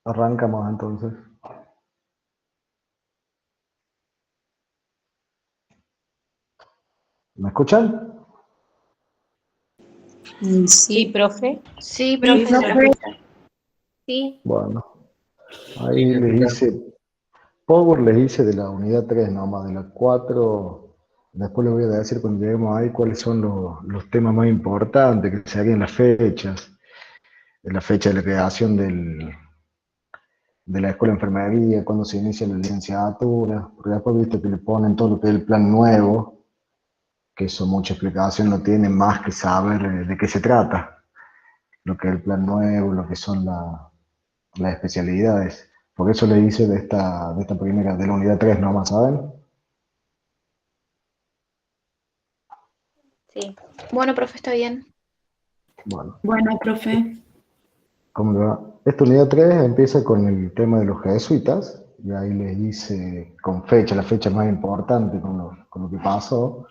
Arrancamos entonces. ¿Me escuchan? Sí, profe. Sí, Sí, profesor. profe. Sí. Bueno, ahí les hice, Power les hice de la unidad 3 nomás, de la 4. Después les voy a decir cuando lleguemos ahí cuáles son los temas más importantes, que serían las fechas, la fecha de la creación de la escuela de enfermería, cuándo se inicia la licenciatura, porque después viste que le ponen todo lo que es el plan nuevo, que eso mucha explicación no tiene más que saber de qué se trata, lo que es el plan nuevo, lo que son las especialidades. Por eso le hice de esta primera, de la unidad 3 nomás, ¿saben? Sí. Bueno, profe, está bien. Bueno, Bueno, profe. ¿cómo le va? Esta unidad 3 empieza con el tema de los jesuitas, y ahí les hice con fecha, la fecha más importante con lo que pasó,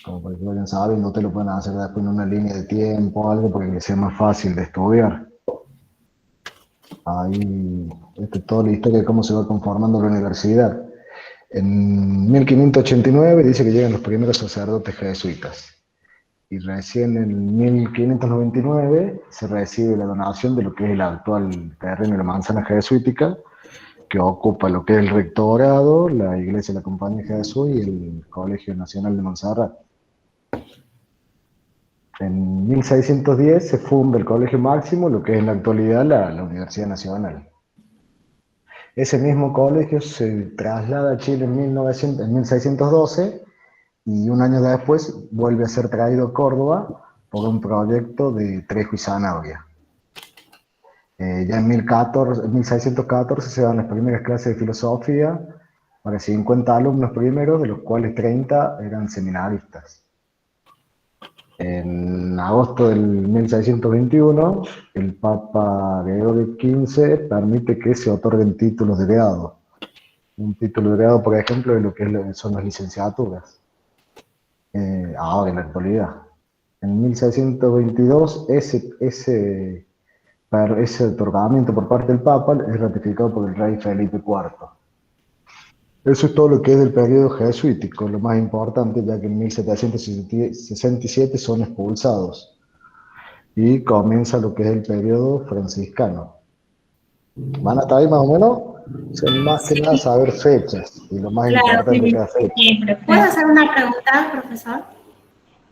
como para que vayan sabiendo, ustedes lo pueden hacer después en una línea de tiempo o algo, para que sea más fácil de estudiar. Ahí, esta es toda la historia de cómo se va conformando la universidad. En 1589 dice que llegan los primeros sacerdotes jesuitas. Y recién en 1599 se recibe la donación de lo que es el actual terreno de la manzana jesuítica, que ocupa lo que es el rectorado, la iglesia de la Compañía de Jesús y el Colegio Nacional de Montserrat. En 1610 se funda el Colegio Máximo, lo que es en la actualidad la Universidad Nacional. Ese mismo colegio se traslada a Chile en 1612, y un año después vuelve a ser traído a Córdoba por un proyecto de Trejo y Zanabria. Ya en 1614 se dan las primeras clases de filosofía para 50 alumnos primeros, de los cuales 30 eran seminaristas. En agosto del 1621, el Papa Gregorio XV permite que se otorguen títulos de grado. Un título de grado, por ejemplo, de lo que son las licenciaturas, ahora en la actualidad. En 1622, ese otorgamiento por parte del Papa es ratificado por el rey Felipe IV. Eso es todo lo que es del periodo jesuítico, lo más importante, ya que en 1767 son expulsados y comienza lo que es el periodo franciscano. ¿Van hasta ahí más o menos? Son más que nada Sí, saber fechas y lo más claro, importante de sí, cada fecha. sí, ¿Puedo profe. hacer una pregunta, profesor?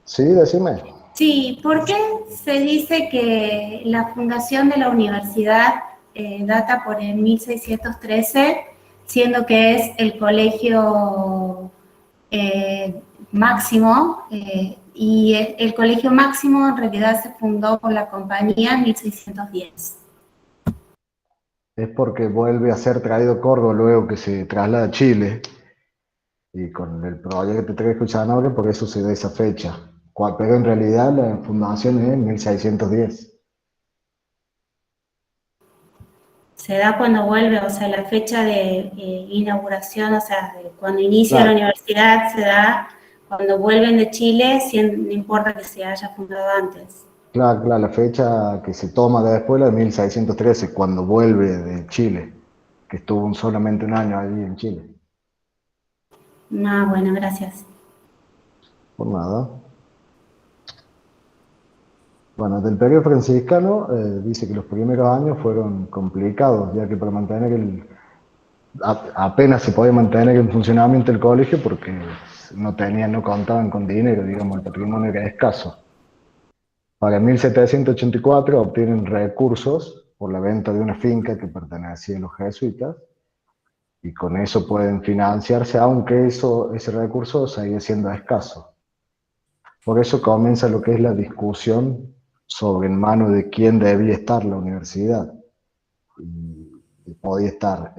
Sí, decime. Sí, ¿por qué se dice que la fundación de la universidad data por el 1613, siendo que es el colegio máximo, y el colegio máximo en realidad se fundó por la compañía en 1610? Es porque vuelve a ser traído Córdoba luego que se traslada a Chile, y con el proyecto de Trejo y Zanabria, por eso se da esa fecha. Pero en realidad la fundación es en 1610. Se da cuando vuelve, o sea, la fecha de inauguración, o sea, de cuando inicia la Claro, universidad se da cuando vuelven de Chile, no importa que se haya fundado antes. claro, claro, la fecha que se toma después la de 1613, cuando vuelve de Chile, que estuvo solamente un año allí en Chile. Ah, bueno, gracias. Por nada. Bueno, del periodo franciscano dice que los primeros años fueron complicados, ya que para mantener apenas se podía mantener en funcionamiento el colegio, porque no contaban con dinero, digamos, el patrimonio era escaso. Para 1784 obtienen recursos por la venta de una finca que pertenecía a los jesuitas, y con eso pueden financiarse, aunque ese recurso sigue siendo escaso. Por eso comienza lo que es la discusión sobre en manos de quién debía estar la universidad. Y podía estar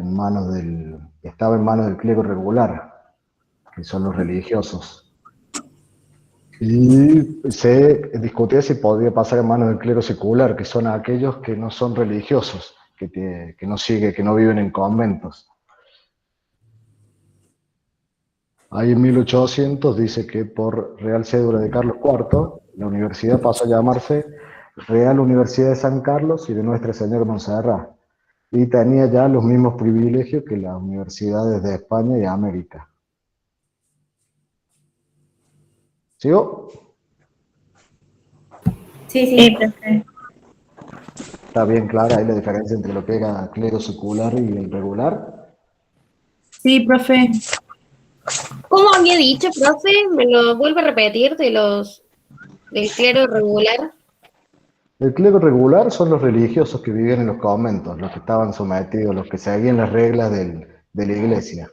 estaba en manos del clero regular, que son los religiosos. Y se discutía si podía pasar en manos del clero secular, que son aquellos que no son religiosos, que no viven en conventos. Ahí en 1800 dice que por Real Cédula de Carlos IV, la universidad pasó a llamarse Real Universidad de San Carlos y de Nuestra Señora de Montserrat. y tenía ya los mismos privilegios que las universidades de España y América. ¿Sigo? Sí, Sí, sí. profe. Está bien clara ahí la diferencia entre lo que era clero secular y el regular. Sí, profe. ¿Cómo había dicho, profe? ¿Me lo vuelve a repetir del clero regular? El clero regular son los religiosos que vivían en los conventos, los que estaban sometidos, los que seguían las reglas de la iglesia.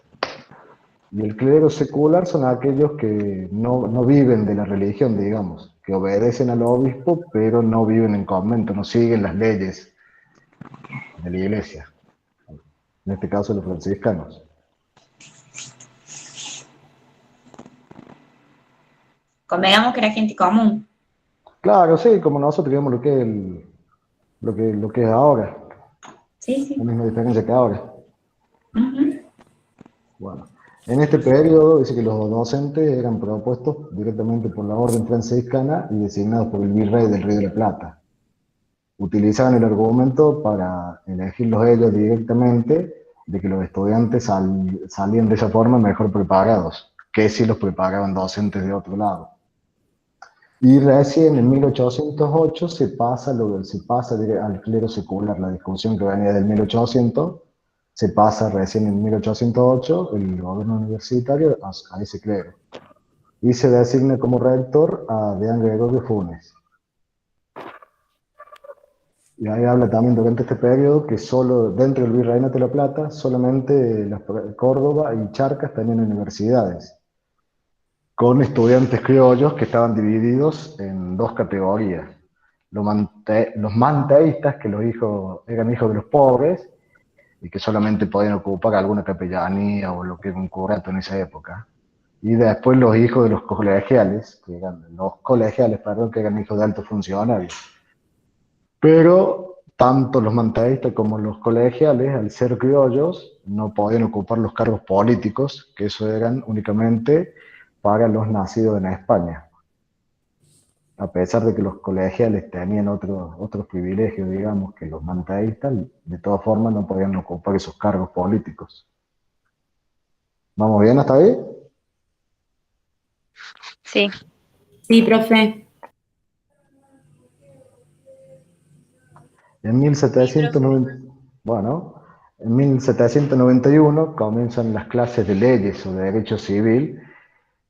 Y el clero secular son aquellos que no viven de la religión, digamos, que obedecen al obispo, pero no viven en convento, no siguen las leyes de la iglesia, en este caso los franciscanos. Convengamos que era gente común. Claro, sí, como nosotros digamos lo que es, lo que es ahora, Sí, la sí. misma diferencia que ahora. Ujú. Bueno, en este periodo dice que los docentes eran propuestos directamente por la orden franciscana y designados por el virrey del Río de la Plata. Utilizaban el argumento para elegirlos ellos directamente de que los estudiantes salían de esa forma mejor preparados que si los preparaban docentes de otro lado. Y recién en 1808 se pasa al clero secular, la discusión que venía del 1800, se pasa recién en 1808 el gobierno universitario a ese clero. Y se designa como rector a Deán Gregorio Funes. Y ahí habla también durante este periodo que solo dentro del Virreinato de la Plata, solamente Córdoba y Charcas tenían universidades, con estudiantes criollos que estaban divididos en dos categorías. Los manteístas, que eran hijos de los pobres y que solamente podían ocupar alguna capellanía o lo que era un curato en esa época. Y después los hijos de los colegiales, perdón, que eran hijos de altos funcionarios. Pero tanto los manteístas como los colegiales, al ser criollos, no podían ocupar los cargos políticos, que eso eran únicamente para los nacidos en España. A pesar de que los colegiales tenían otros privilegios, digamos, que los manteístas, de todas formas no podían ocupar esos cargos políticos. ¿Vamos bien hasta ahí? Sí. Sí, profe. En 1790, bueno, en 1791 comienzan las clases de leyes o de derecho civil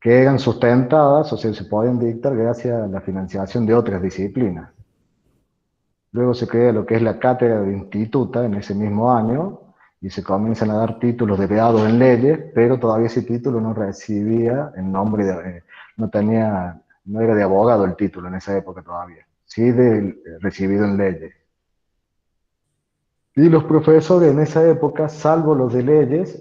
que eran sustentadas, o sea, se podían dictar gracias a la financiación de otras disciplinas. Luego se crea lo que es la cátedra de instituta en ese mismo año y se comienzan a dar títulos de grado en leyes, pero todavía ese título no recibía el nombre no era de abogado el título en esa época todavía, sí recibido en leyes. Y los profesores en esa época, salvo los de leyes,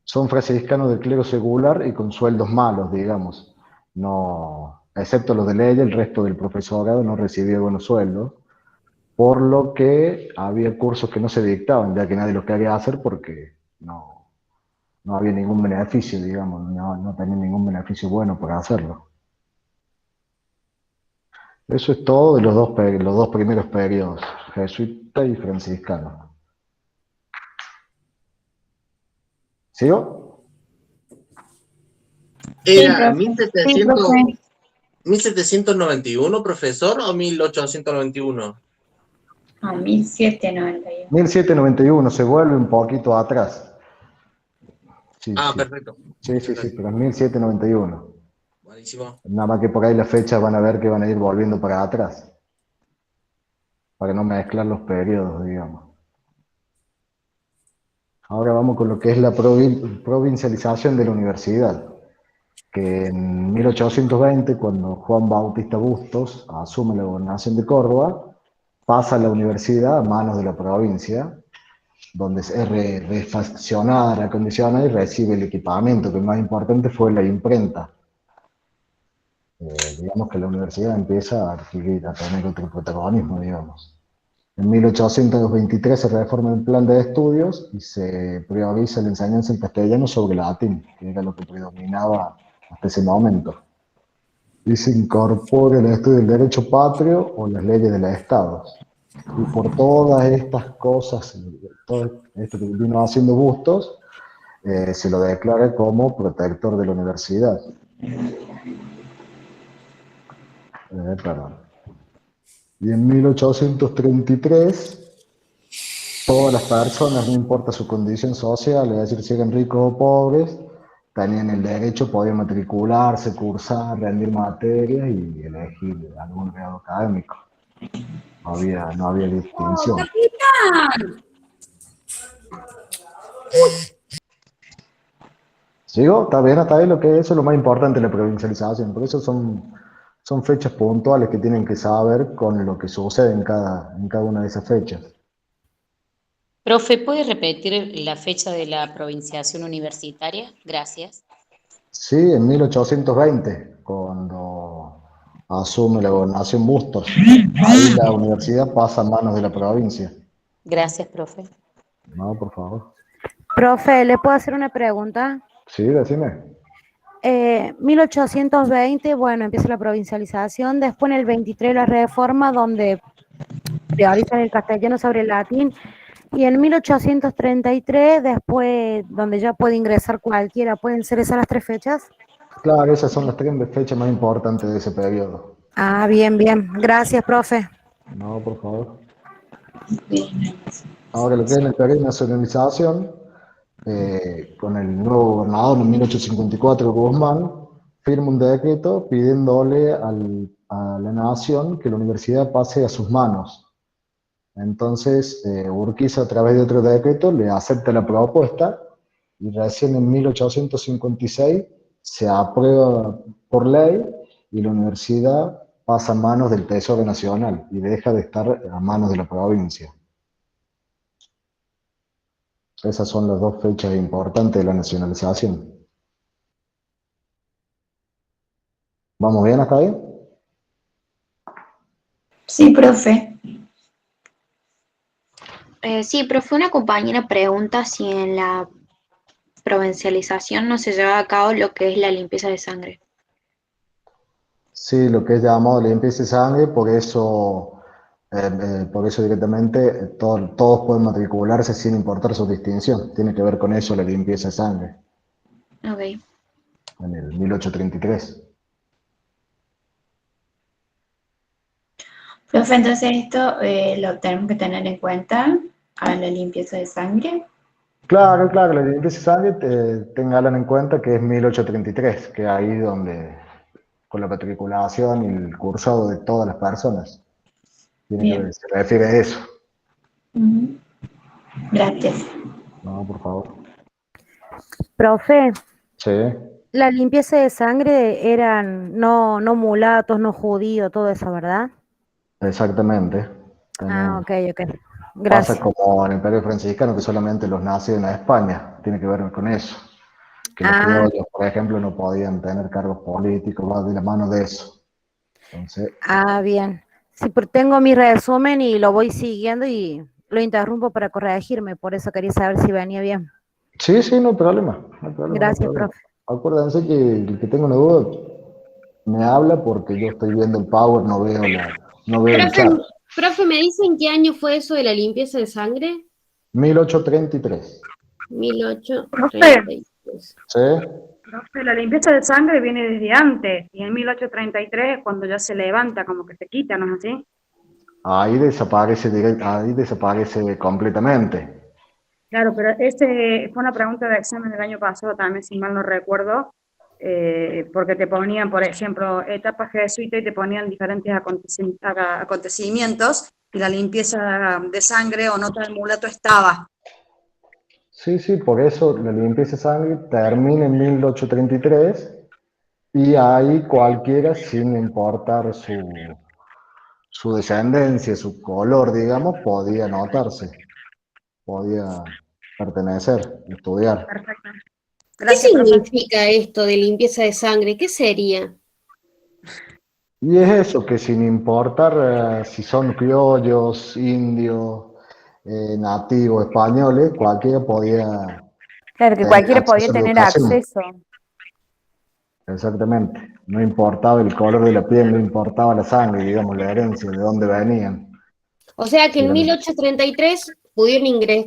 son franciscanos del clero secular y con sueldos malos, digamos. No, excepto los de leyes, el resto del profesorado no recibía buenos sueldos, por lo que había cursos que no se dictaban, ya que nadie los quería hacer porque no había ningún beneficio, digamos, no tenía ningún beneficio bueno para hacerlo. Eso es todo de los dos primeros periodos, jesuita y franciscano. ¿Sigo? Sí, ¿Era profe. Sí, profe. 1791, profesor, o 1891? A 1791. 1791, se vuelve un poquito atrás. Sí, Ah, sí. perfecto. Sí, pero es 1791. Buenísimo. Nada más que por ahí las fechas van a ver que van a ir volviendo para atrás, para no mezclar los periodos, digamos. Ahora vamos con lo que es la provincialización de la universidad, que en 1820, cuando Juan Bautista Bustos asume la gobernación de Córdoba, pasa la universidad a manos de la provincia, donde es refaccionada, reacondicionada y recibe el equipamiento, que el más importante fue la imprenta. Digamos que la universidad empieza a adquirir, a tener otro protagonismo, digamos. En 1823 se reforma el plan de estudios y se prioriza la enseñanza en castellano sobre latín, que era lo que predominaba hasta ese momento. Y se incorpora el estudio del derecho patrio o las leyes de los estados. Y por todas estas cosas, todo esto que vino haciendo Bustos, se lo declara como protector de la universidad. Perdón. Y en 1833, todas las personas, no importa su condición social, es decir, si eran ricos o pobres, tenían el derecho, podían matricularse, cursar, rendir materias y elegir algún grado académico. No había distinción. ¿Sigo? Está bien lo que eso es lo más importante de la provincialización. Por eso son fechas puntuales que tienen que saber con lo que sucede en cada una de esas fechas. Profe, ¿puede repetir la fecha de la provinciación universitaria? Gracias. Sí, en 1820, cuando asume la gobernación Bustos. Ahí la universidad pasa a manos de la provincia. Gracias, profe. No, por favor. Profe, ¿le puedo hacer una pregunta? Sí, decime. 1820, bueno, empieza la provincialización, después en el 23 la reforma, donde priorizan el castellano sobre el latín, y en 1833, después, donde ya puede ingresar cualquiera, ¿pueden ser esas las 3 fechas? Claro, esas son las 3 fechas más importantes de ese periodo. Ah, bien, bien. Gracias, profe. No, por favor. Ahora, lo que es en el periodo de nacionalización, con el nuevo gobernador en 1854, Guzmán, firma un decreto pidiéndole a la nación que la universidad pase a sus manos. Entonces, Urquiza, a través de otro decreto, le acepta la propuesta y recién en 1856 se aprueba por ley y la universidad pasa a manos del Tesoro Nacional y deja de estar a manos de la provincia. Esas son las 2 fechas importantes de la nacionalización. ¿Vamos bien hasta ahí? Sí, profe. Sí, profe, una compañera pregunta si en la provincialización no se lleva a cabo lo que es la limpieza de sangre. Sí, lo que es llamado limpieza de sangre, por eso directamente todos pueden matricularse sin importar su distinción. Tiene que ver con eso la limpieza de sangre. Ok. En el 1833. Profe, entonces esto lo tenemos que tener en cuenta a la limpieza de sangre. Claro, la limpieza de sangre, ténganlo en cuenta que es 1833, que es ahí donde, con la matriculación y el cursado de todas las personas. Bien. Se refiere a eso. Gracias. No, por favor. Profe, Sí, la limpieza de sangre eran no mulatos, no judíos, todo eso, ¿verdad? exactamente. Ah, ok. Pasa Gracias. como en el Imperio Franciscano, que solamente los nacidos en España. Tiene que ver con eso. Que los Ah, criollos, por ejemplo, no podían tener cargos políticos, va de la mano de eso. Entonces, bien. Sí, tengo mi resumen y lo voy siguiendo y lo interrumpo para corregirme, por eso quería saber si venía bien. sí, no hay problema. Gracias, profe. Acuérdense que el que tenga una duda me habla porque yo estoy viendo el Power, no veo el chat. Profe, ¿me dicen qué año fue eso de la limpieza de sangre? 1833. 1833. ¿Sí? Profe, la limpieza de sangre viene desde antes, y en 1833 es cuando ya se levanta, como que se quita, ¿no es así? Ahí desaparece completamente. Claro, pero fue una pregunta de examen del año pasado también, si mal no recuerdo, porque te ponían, por ejemplo, etapas jesuita y te ponían diferentes acontecimientos, y la limpieza de sangre o nota del mulato estaba. Sí, por eso la limpieza de sangre termina en 1833 y ahí cualquiera, sin importar su descendencia, su color, digamos, podía anotarse, podía pertenecer, estudiar. Perfecto. ¿Qué Gracias, profe. significa esto de limpieza de sangre? ¿Qué sería? Y es eso, que sin importar si son criollos, indios, nativos, españoles, cualquiera podía Claro, que tener cualquiera podía acceso a la tener educación. acceso. Exactamente. No importaba el color de la piel, no importaba la sangre, digamos, la herencia, de dónde venían. O sea que en Era- 1833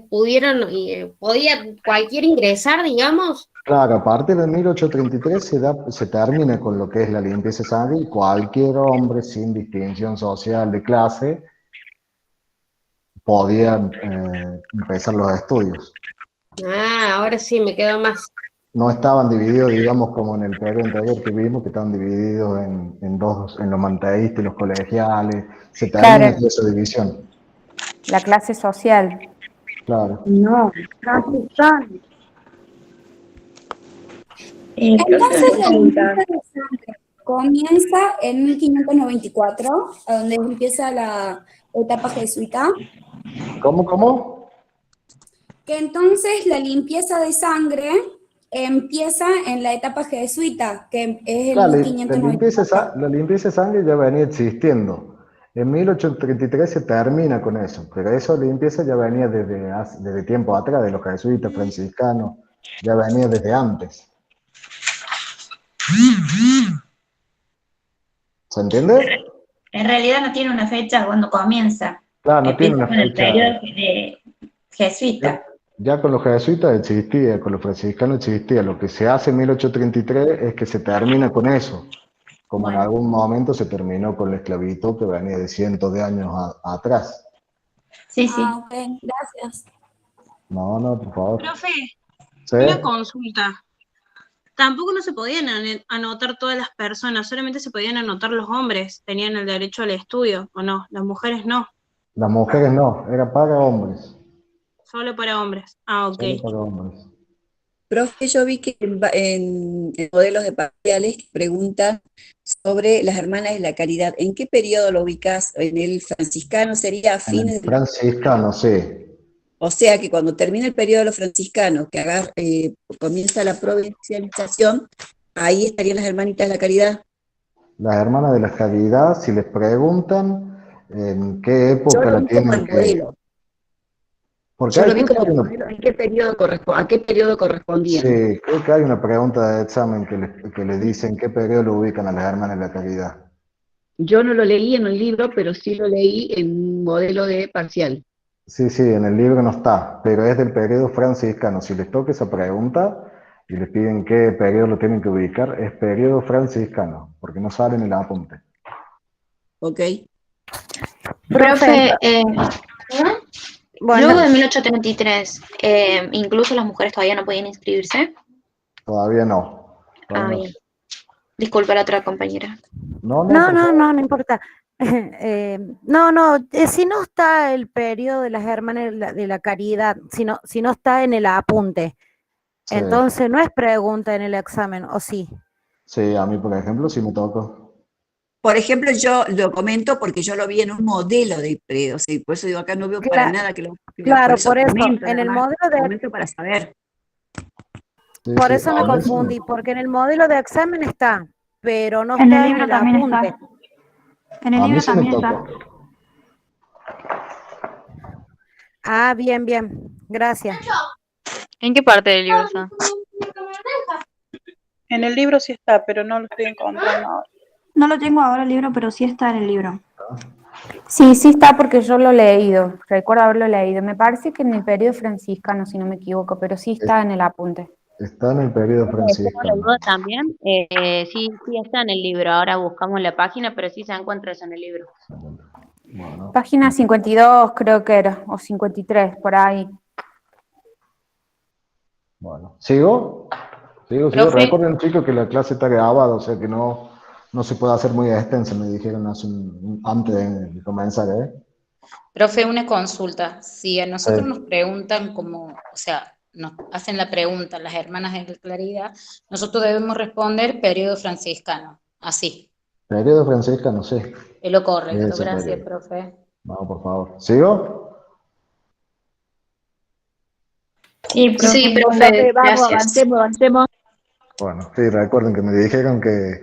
podía cualquier ingresar, digamos. Claro, a partir de 1833 se termina con lo que es la limpieza de sangre y cualquier hombre sin distinción social de clase podía empezar los estudios. Ah, ahora sí me quedó más. No estaban divididos, digamos, como en el periodo anterior que vimos, que estaban divididos en dos, en los manteístas y los colegiales. Se termina Claro, con esa división. la clase social. Claro. No, franciscano. Profe, Entonces la consulta. limpieza de sangre comienza en 1594, a donde empieza la etapa jesuita, ¿Cómo? que entonces la limpieza de sangre empieza en la etapa jesuita, que es el Claro, 1594. la limpieza de sangre ya venía existiendo. En 1833 se termina con eso, pero esa limpieza ya venía desde tiempo atrás, de los jesuitas franciscanos, ya venía desde antes. ¿Se entiende? En realidad no tiene una fecha cuando comienza. Claro, no tiene Empieza una con el fecha. periodo de jesuita. Ya con los jesuitas existía, con los franciscanos existía. Lo que se hace en 1833 es que se termina con eso, como en Bueno. algún momento se terminó con la esclavitud que venía de cientos de años atrás. Sí, sí. Ah, ok, gracias. No, por favor. Profe, ¿Sí? una consulta. Tampoco no se podían anotar todas las personas, solamente se podían anotar los hombres, tenían el derecho al estudio, ¿o no? Las mujeres no, Las mujeres no, era para hombres, solo para hombres. Ah, ok. solo para hombres. Profe, yo vi que en modelos de parciales preguntan sobre las hermanas de la caridad. ¿En qué periodo lo ubicas? ¿En el franciscano sería a En el fines del... franciscano, sí. O sea que cuando termina el periodo de los franciscanos, comienza la provincialización, ahí estarían las hermanitas de la caridad. Las hermanas de la caridad, si les preguntan en qué Yo época lo la vi como tienen el que... modelo. Porque Yo lo hay, vi creo que como hay una, modelo. ¿En qué periodo a qué periodo correspondían? sí, creo que hay una pregunta de examen que le dice en qué periodo lo ubican a las hermanas de la caridad. Yo no lo leí en un libro, pero sí lo leí en un modelo de parcial. Sí, en el libro no está, pero es del periodo franciscano. Si les toca esa pregunta y les piden qué periodo lo tienen que ubicar, es periodo franciscano, porque no sale en el apunte. Ok. Profe, Bueno, luego de 1833, incluso las mujeres todavía no podían inscribirse. Todavía no. Ah, bien. Disculpa a la otra compañera. No, por favor. no importa. Si no está el periodo de las hermanas de la caridad, si no está en el apunte, Sí. entonces no es pregunta en el examen, ¿o sí? Sí, a mí, por ejemplo, sí me tocó. Por ejemplo, yo lo comento porque yo lo vi en un modelo de o sea, por eso digo, acá no veo para nada que lo... Claro, por eso, comento, en nada el más, modelo de... comento para saber. Sí, Por sí, eso me por eso. confundí, porque en el modelo de examen está, pero no En el está en libro el también apunte. está. En el A mí libro sí me también está. tocó. Ah, bien, gracias. ¿En qué parte del libro está? En el libro sí está, pero no lo estoy encontrando ahora. No lo tengo ahora el libro, pero sí está en el libro. Sí, sí está porque yo lo he leído, recuerdo haberlo leído. Me parece que en el periodo franciscano, si no me equivoco, pero sí está en el apunte. Está en el periodo Tengo la franciscano. duda también. Sí está en el libro. Ahora buscamos la página, pero sí se encuentra eso en el libro. Bueno, Página 52 creo que era, o 53, por ahí. bueno. ¿Sigo? Profe. Recuerden, chicos, que la clase está grabada, o sea que no se puede hacer muy extensa, me dijeron antes de comenzar, ¿eh? Profe, una consulta. Si a nosotros Sí. nos preguntan o sea, nos hacen la pregunta las hermanas de Claridad, nosotros debemos responder periodo franciscano. Así. Periodo franciscano, sí. Es lo correcto. Ese Gracias, periodo. profe. Vamos, por favor. ¿Sigo? Sí, profe. Sí, profe, Vamos, gracias. avancemos. Bueno, sí, recuerden que me dijeron que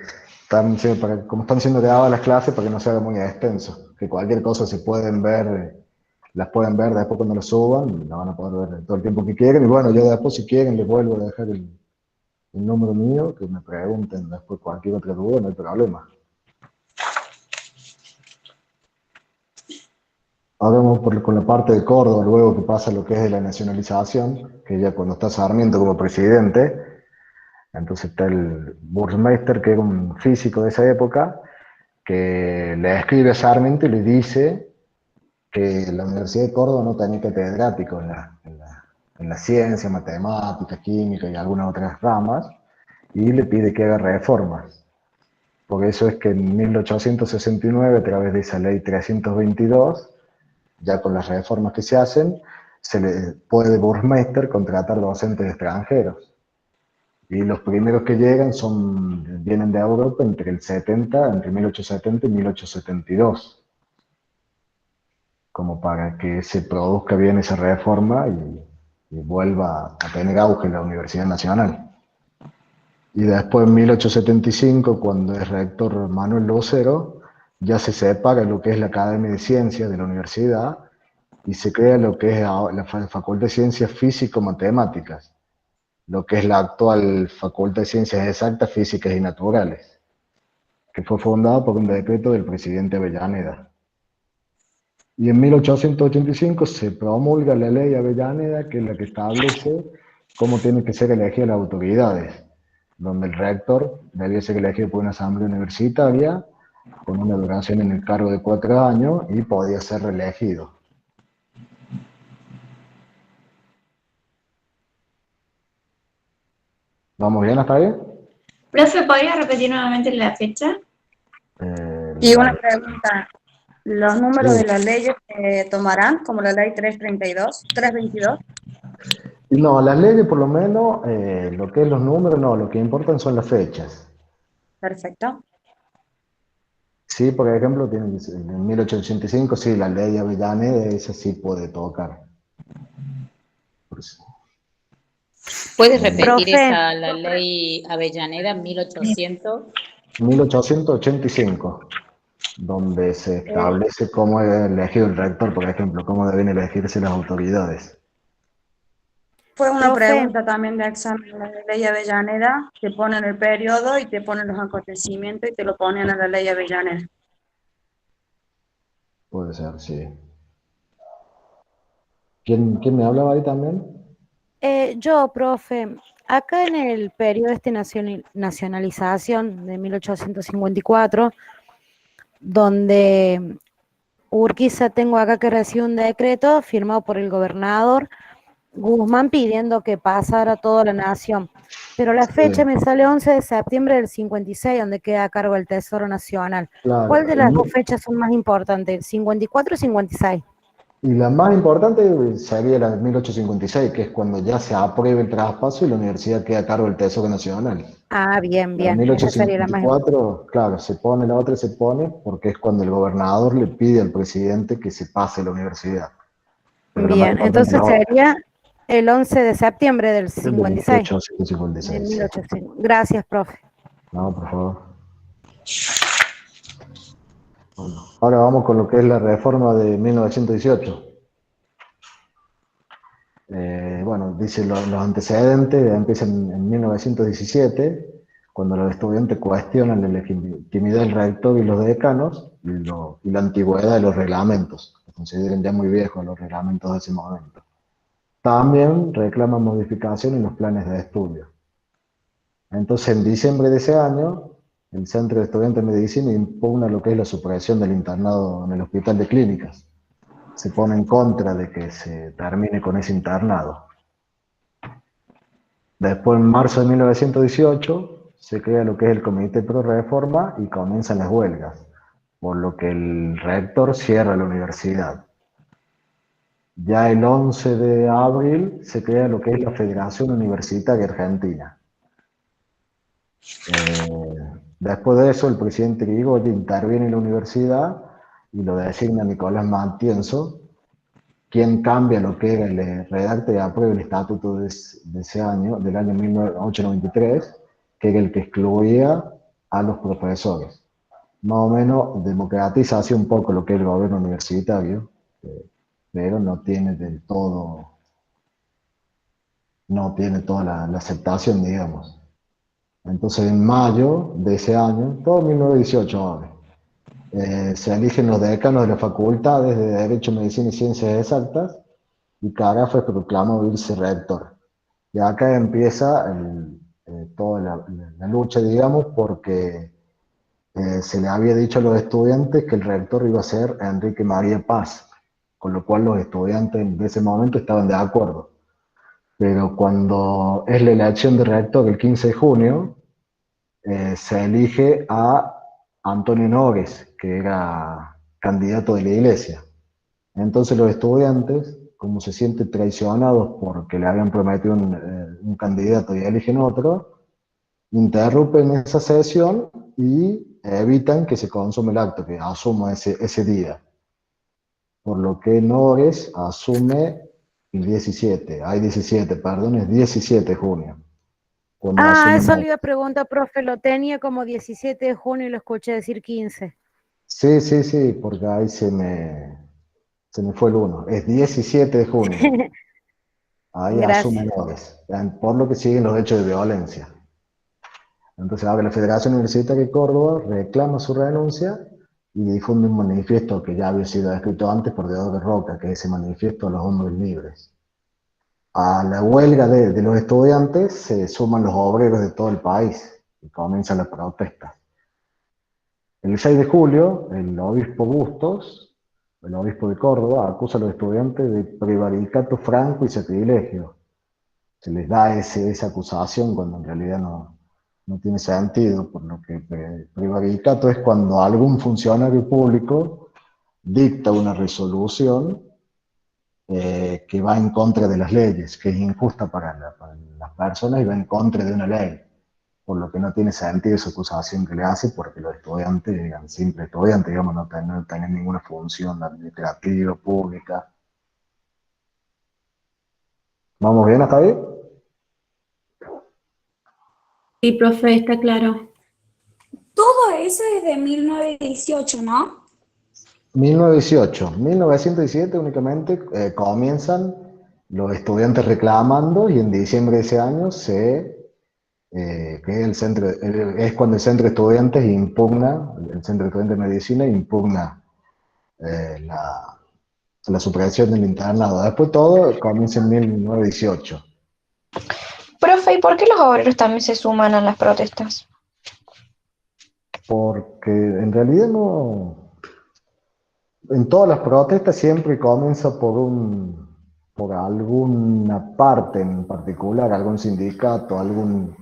como están siendo grabadas las clases, para que no se haga muy extenso, que cualquier cosa se pueden ver, las pueden ver después cuando las suban, la van a poder ver todo el tiempo que quieran, y bueno, yo después si quieren les vuelvo a dejar el número mío, que me pregunten después cualquier otra duda, no hay problema. Ahora vamos con la parte de Córdoba, luego que pasa lo que es de la nacionalización, que ya cuando está Sarmiento como presidente, entonces está el Burmeister, que era un físico de esa época, que le escribe a Sarmiento y le dice que la Universidad de Córdoba no tenía catedrático en la ciencia, matemática, química y algunas otras ramas, y le pide que haga reformas. Por eso es que en 1869, a través de esa ley 322, ya con las reformas que se hacen, se le puede Burmeister contratar docentes extranjeros. Y los primeros que llegan vienen de Europa entre 1870 y 1872, como para que se produzca bien esa reforma y vuelva a tener auge la Universidad Nacional. Y después en 1875, cuando es rector Manuel Lucero, ya se separa lo que es la Academia de Ciencias de la universidad y se crea lo que es la Facultad de Ciencias Físico-Matemáticas, lo que es la actual Facultad de Ciencias Exactas, Físicas y Naturales, que fue fundada por un decreto del presidente Avellaneda. Y en 1885 se promulga la ley Avellaneda, que es la que establece cómo tienen que ser elegidas las autoridades, donde el rector debía ser elegido por una asamblea universitaria, con una duración en el cargo de 4 años, y podía ser reelegido. ¿Vamos bien hasta ahí? Profe, ¿podría repetir nuevamente la fecha? Y una pregunta, ¿los números Sí. de las leyes se tomarán como la ley 322? No, las leyes por lo menos, lo que es los números, no, lo que importan son las fechas. Perfecto. Sí, por ejemplo, en 1885, sí, la ley de Avellaneda, esa sí puede tocar. ¿Puedes repetir Profe. la ley Avellaneda 1800? 1885, donde se establece cómo es elegido el rector, por ejemplo, cómo deben elegirse las autoridades. Fue una Profe. pregunta también de examen de la ley Avellaneda, te ponen el periodo y te ponen los acontecimientos y te lo ponen a la ley Avellaneda. Puede ser, sí. ¿Quién me hablaba ahí también? Yo, profe, acá en el periodo de nacionalización de 1854, donde Urquiza tengo acá que recibe un decreto firmado por el gobernador Guzmán pidiendo que pasara toda la nación. Pero la fecha me sale 11 de septiembre del 56, donde queda a cargo el Tesoro Nacional. Claro. ¿Cuál de las dos fechas son más importantes, 54 o 56? Y la más importante sería la de 1856, que es cuando ya se aprueba el traspaso y la universidad queda a cargo del Tesoro Nacional. Ah, bien, La bien. Esa sería la más importante. 1854, claro, la otra se pone porque es cuando el gobernador le pide al presidente que se pase la universidad. Pero la más Bien, importante entonces es la otra, sería el 11 de septiembre del 56. 1856. De 1805. Gracias, profe. No, por favor. Bueno, ahora vamos con lo que es la reforma de 1918. Bueno, dice los antecedentes, empiezan en 1917, cuando los estudiantes cuestionan la legitimidad del rector y los decanos y la antigüedad de los reglamentos, que consideran ya muy viejos los reglamentos de ese momento. También reclaman modificación en los planes de estudio. Entonces, en diciembre de ese año, el Centro de Estudiantes de Medicina impugna lo que es la supresión del internado en el Hospital de Clínicas. Se pone en contra de que se termine con ese internado. Después, en marzo de 1918, se crea lo que es el Comité Pro Reforma y comienzan las huelgas, por lo que el rector cierra la universidad. Ya el 11 de abril se crea lo que es la Federación Universitaria Argentina. Después de eso, el presidente Irigoyen interviene en la universidad y lo designa Nicolás Matienzo, quien cambia lo que era el redacta y aprueba el estatuto de ese año, del año 1893, que era el que excluía a los profesores. Más o menos democratiza así un poco lo que es el gobierno universitario, pero no tiene del todo, no tiene toda la aceptación, digamos. Entonces, en mayo de ese año, todo 1918 ahora, Se eligen los decanos de las facultades de Derecho, Medicina y Ciencias Exactas, y Carafa es proclamado vicerrector. Y acá empieza toda la lucha, digamos, porque se le había dicho a los estudiantes que el rector iba a ser Enrique María Paz, con lo cual los estudiantes de ese momento estaban de acuerdo. Pero cuando es la elección de rector el 15 de junio, se elige a Antonio Nogues, que era candidato de la iglesia. Entonces los estudiantes, como se sienten traicionados porque le habían prometido un candidato y eligen otro, interrumpen esa sesión y evitan que se consume el acto, que asuma ese día. Por lo que Nogues asume el 17, es 17 de junio. Cuando asume Eso Nogues. le iba a preguntar, profe, lo tenía como 17 de junio y lo escuché decir 15. Sí, porque ahí se me fue el 1. Es 17 de junio. Ahí asume Gracias. Nogues, por lo que siguen los hechos de violencia. Entonces ahora la Federación Universitaria de Córdoba reclama su renuncia y difunde un manifiesto que ya había sido escrito antes por Deodoro Roca, que es ese manifiesto a los hombres libres. A la huelga de los estudiantes se suman los obreros de todo el país y comienzan las protestas. El 6 de julio, el obispo Bustos, el obispo de Córdoba, acusa a los estudiantes de prevaricato franco y sacrilegio. Se les da esa acusación cuando en realidad no tiene sentido, por lo que prevaricato es cuando algún funcionario público dicta una resolución que va en contra de las leyes, que es injusta para las personas y va en contra de una ley, por lo que no tiene sentido esa acusación que le hace, porque los estudiantes, eran simples estudiantes, digamos, no tenían ninguna función administrativa, pública. ¿Vamos bien hasta ahí? Sí, profe, está claro. Todo eso es de 1918, ¿no? 1917 únicamente comienzan los estudiantes reclamando y en diciembre de ese año que es cuando el centro de estudiantes impugna, el centro de estudiantes de medicina impugna la supresión del internado. Después todo comienza en 1918. Profe, ¿y por qué los obreros también se suman a las protestas? Porque en realidad en todas las protestas siempre comienza por alguna parte en particular, algún sindicato, Bueno,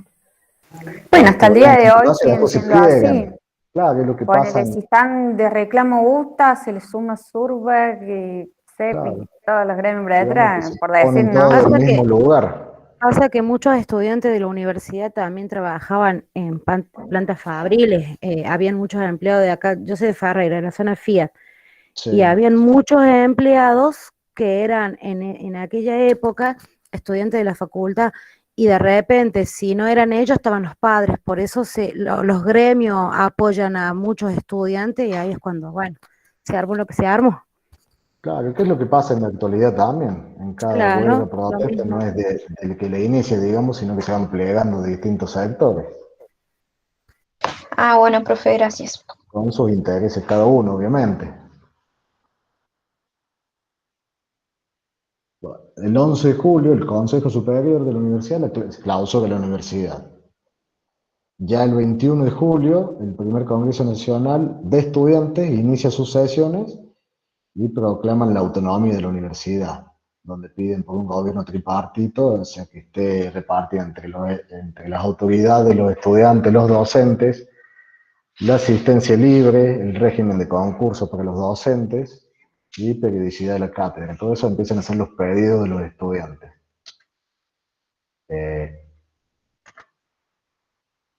hasta el día de hoy después siguen se siendo así. pliegan. Claro, es lo que pasa. Ponele, si están de reclamo UTA, se les suma Surberg y CEPI, Claro. todos los gremios, Digamos que etcétera, se por decir, ponen ¿no? todos en el mismo lugar. Pasa que muchos estudiantes de la universidad también trabajaban en plantas fabriles, habían muchos empleados de acá, yo soy de Ferreira, en la zona Fiat, Sí. y habían muchos empleados que eran en aquella época estudiantes de la facultad, y de repente, si no eran ellos, estaban los padres, por eso los gremios apoyan a muchos estudiantes, y ahí es cuando, bueno, se armó lo que se armó. Claro, ¿qué es lo que pasa en la actualidad también? En cada Claro, huelga, lo protesta, mismo. no es del que le inicie, digamos, sino que se van plegando de distintos sectores, Ah, bueno, profe, gracias. con sus intereses cada uno, obviamente. Bueno, el 11 de julio, el Consejo Superior de la Universidad clausura la universidad. Ya el 21 de julio, el primer Congreso Nacional de Estudiantes inicia sus sesiones y proclaman la autonomía de la universidad, donde piden por un gobierno tripartito, o sea, que esté repartido entre las autoridades, los estudiantes, los docentes, la asistencia libre, el régimen de concurso para los docentes y periodicidad de la cátedra. Todo eso empiezan a ser los pedidos de los estudiantes.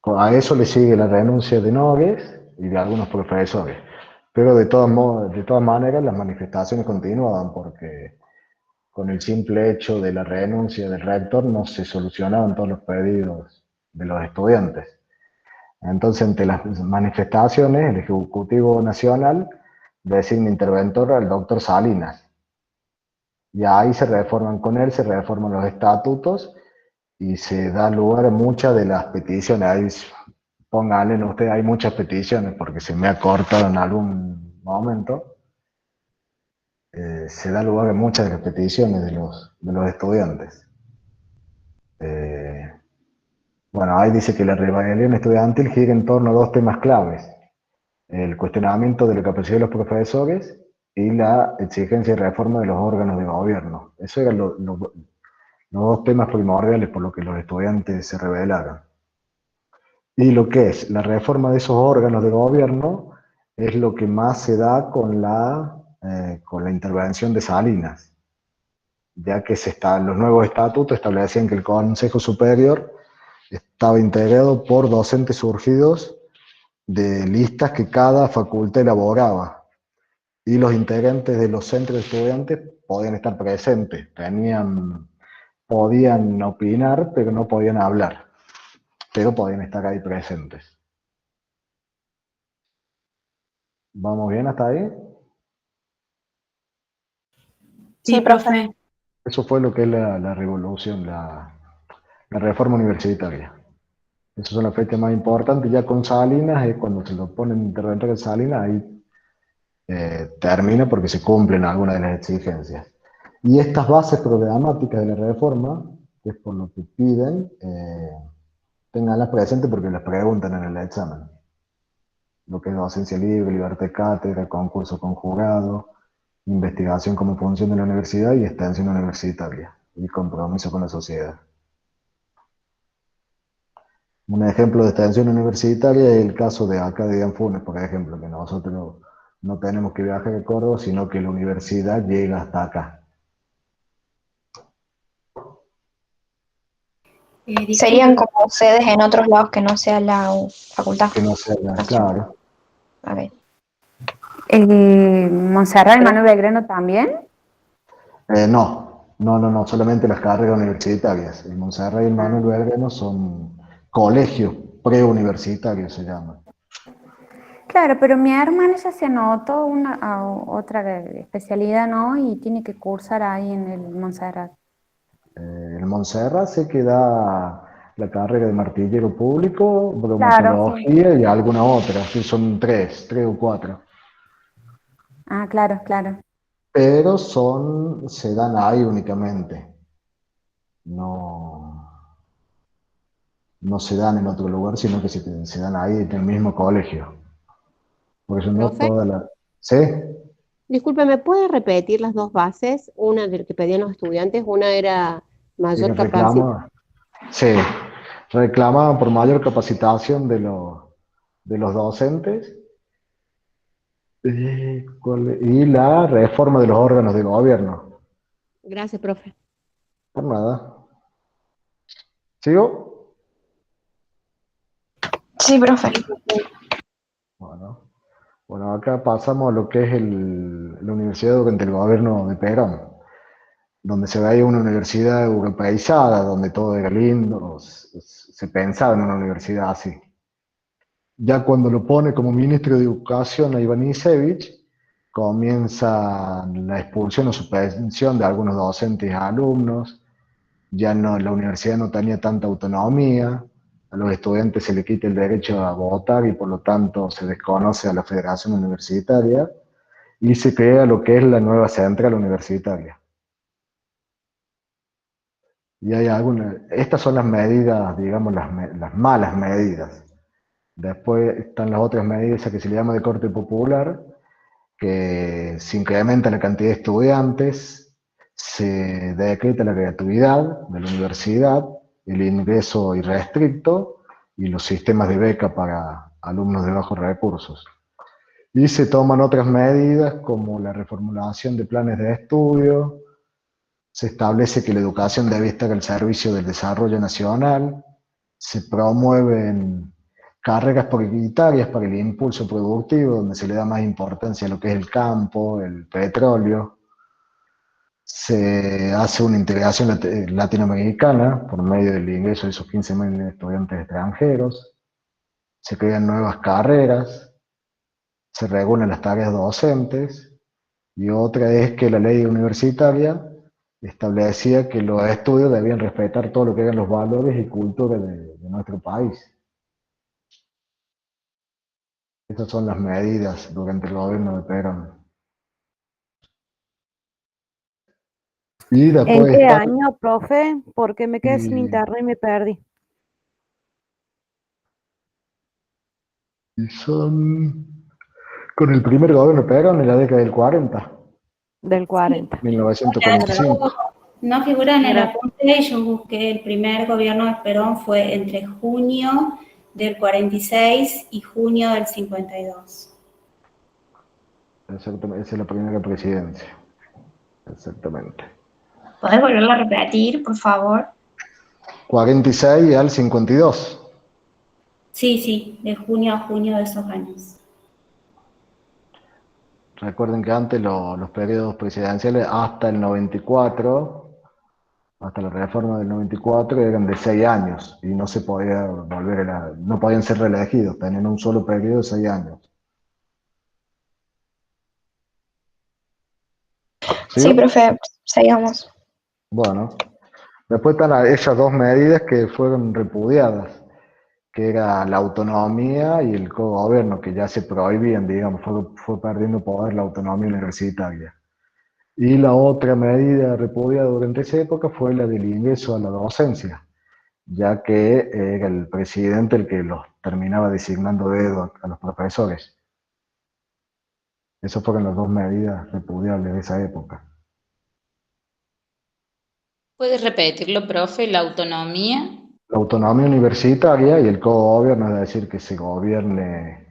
A eso le sigue la renuncia de Nogues y de algunos profesores. Pero de todas maneras las manifestaciones continuaban porque con el simple hecho de la renuncia del rector no se solucionaban todos los pedidos de los estudiantes. Entonces, entre las manifestaciones, el Ejecutivo Nacional designa interventor al doctor Salinas. Y ahí se reforman los estatutos y se da lugar a muchas de las peticiones. Hay pónganle usted, hay muchas peticiones porque se me ha cortado en algún momento. Se da lugar a muchas de las peticiones de los estudiantes. Bueno, ahí dice que la rebelión estudiantil gira en torno a dos temas claves: el cuestionamiento de la capacidad de los profesores y la exigencia de reforma de los órganos de gobierno. Esos eran los dos temas primordiales por los que los estudiantes se rebelaron. Y lo que es la reforma de esos órganos de gobierno es lo que más se da con la intervención de Salinas, ya que los nuevos estatutos establecían que el Consejo Superior estaba integrado por docentes surgidos de listas que cada facultad elaboraba, y los integrantes de los centros de estudiantes podían estar presentes, podían opinar, pero no podían hablar, pero podían estar ahí presentes. ¿Vamos bien hasta ahí? Sí, profe. Eso fue lo que es la revolución, la reforma universitaria. Esas son las fechas más importantes. Ya con Salinas, es cuando se lo ponen interventor de Salinas, ahí termina porque se cumplen algunas de las exigencias. Y estas bases programáticas de la reforma, que es por lo que piden, tenganlas presentes porque las preguntan en el examen. Lo que es docencia libre, libertad de cátedra, concurso conjugado, investigación como función de la universidad y extensión universitaria, y compromiso con la sociedad. Un ejemplo de extensión universitaria es el caso de acá de Anfunes, por ejemplo, que nosotros no tenemos que viajar a Córdoba, sino que la universidad llega hasta acá. Serían como sedes en otros lados que no sea la facultad. Que no sea claro. A ver. ¿Montserrat y Manuel Belgrano también? No, solamente las carreras universitarias. El Montserrat y el Manuel Belgrano son colegios preuniversitarios, se llaman. Claro, pero mi hermana ya se anotó a otra especialidad, ¿no? Y tiene que cursar ahí en el Montserrat. El Montserrat sé que da la carrera de martillero público, bromatología, claro, sí. Y alguna otra, sí, son tres o cuatro. Ah, claro. Pero se dan ahí únicamente. No se dan en otro lugar, sino que se dan ahí en el mismo colegio. Por eso no ¿Profe? todas las... ¿Sí? Disculpe, ¿me puede repetir las dos bases? Una de que pedían los estudiantes, una era mayor capacitación. Reclamaban por mayor capacitación de los docentes y la reforma de los órganos de gobierno. Gracias, profe. Por nada. ¿Sigo? Sí, profe. Bueno, acá pasamos a lo que es la universidad durante el gobierno de Perón, donde se veía una universidad europeizada, donde todo era lindo, se pensaba en una universidad así. Ya cuando lo pone como ministro de Educación a Iván Isevich, comienza la expulsión o suspensión de algunos docentes y alumnos, ya no, la universidad no tenía tanta autonomía, a los estudiantes se les quita el derecho a votar y por lo tanto se desconoce a la Federación Universitaria y se crea lo que es la nueva central universitaria. Y hay estas son las medidas, digamos, las malas medidas. Después están las otras medidas que se le llama de corte popular, que se incrementa la cantidad de estudiantes, se decreta la gratuidad de la universidad, el ingreso irrestricto y los sistemas de beca para alumnos de bajos recursos. Y se toman otras medidas como la reformulación de planes de estudio, se establece que la educación debe estar al servicio del desarrollo nacional, se promueven carreras prioritarias para el impulso productivo, donde se le da más importancia a lo que es el campo, el petróleo. Se hace una integración latinoamericana por medio del ingreso de esos 15.000 estudiantes extranjeros. Se crean nuevas carreras, se regulan las tareas docentes, y otra es que la ley universitaria establecía que los estudios debían respetar todo lo que eran los valores y cultura de nuestro país. Esas son las medidas durante el gobierno de Perón. Y ¿En después qué está, año, profe? Porque me quedé sin y, internet y me perdí. y son con el primer gobierno de Perón en la década del 40, Del 40. 1945. No figura en el Gracias. apunte y yo busqué el primer gobierno de Perón fue entre junio del 46 y junio del 52. Exactamente, esa es la primera presidencia. Exactamente. ¿Podés volverlo a repetir, por favor? 46 al 52. Sí, de junio a junio de esos años. Recuerden que antes los periodos presidenciales hasta el 94, hasta la reforma del 94, eran de 6 años y no se podía no podían ser reelegidos, tenían un solo periodo de 6 años. ¿Sí? Sí, profe, sigamos. Bueno, después están esas dos medidas que fueron repudiadas, que era la autonomía y el cogobierno, que ya se prohibían, digamos, fue perdiendo poder la autonomía universitaria. Y la otra medida repudiada durante esa época fue la del ingreso a la docencia, ya que era el presidente el que los terminaba designando dedo a los profesores. Esas fueron las dos medidas repudiables de esa época. ¿Puede repetirlo, profe? La autonomía. La autonomía universitaria y el cogobierno, es decir, que se gobierne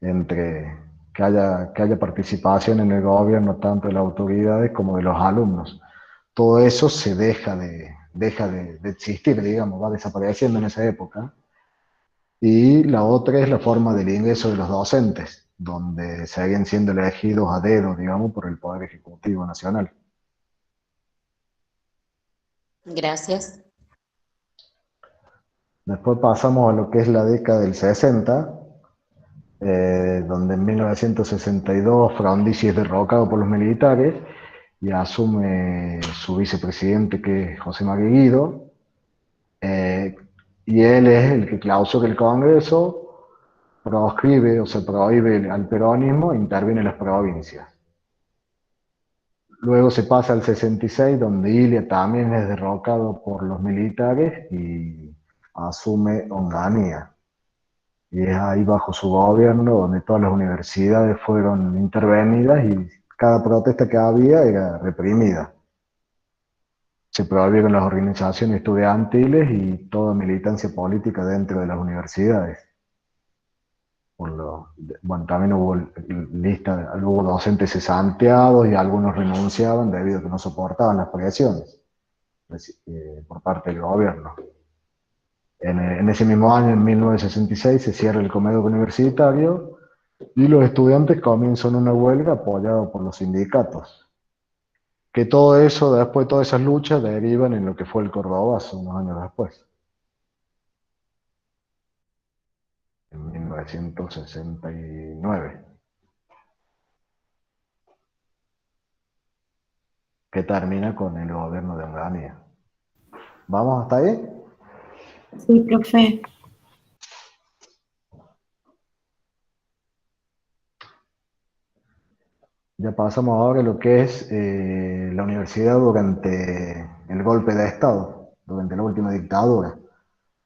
que haya participación en el gobierno tanto de las autoridades como de los alumnos. Todo eso se deja de existir, digamos, va desapareciendo en esa época. Y la otra es la forma del ingreso de los docentes, donde seguían siendo elegidos a dedo, digamos, por el Poder Ejecutivo Nacional. Gracias. Después pasamos a lo que es la década del 60, donde en 1962 Frondizi es derrocado por los militares y asume su vicepresidente, que es José María Guido, y él es el que clausura el Congreso, proscribe o se prohíbe al peronismo e interviene en las provincias. Luego se pasa al 66, donde Ilia también es derrocado por los militares y asume Onganía. Y es ahí bajo su gobierno donde todas las universidades fueron intervenidas y cada protesta que había era reprimida. Se prohibieron las organizaciones estudiantiles y toda militancia política dentro de las universidades. Bueno, también hubo docentes cesanteados y algunos renunciaban debido a que no soportaban las presiones por parte del gobierno. En ese mismo año, en 1966, se cierra el comedor universitario y los estudiantes comienzan una huelga apoyada por los sindicatos. Que todo eso, después de todas esas luchas, derivan en lo que fue el Cordobazo unos años después. En 1969. Que termina con el gobierno de Onganía. ¿Vamos hasta ahí? Sí, profe. Ya pasamos ahora a lo que es la universidad durante el golpe de Estado, durante la última dictadura,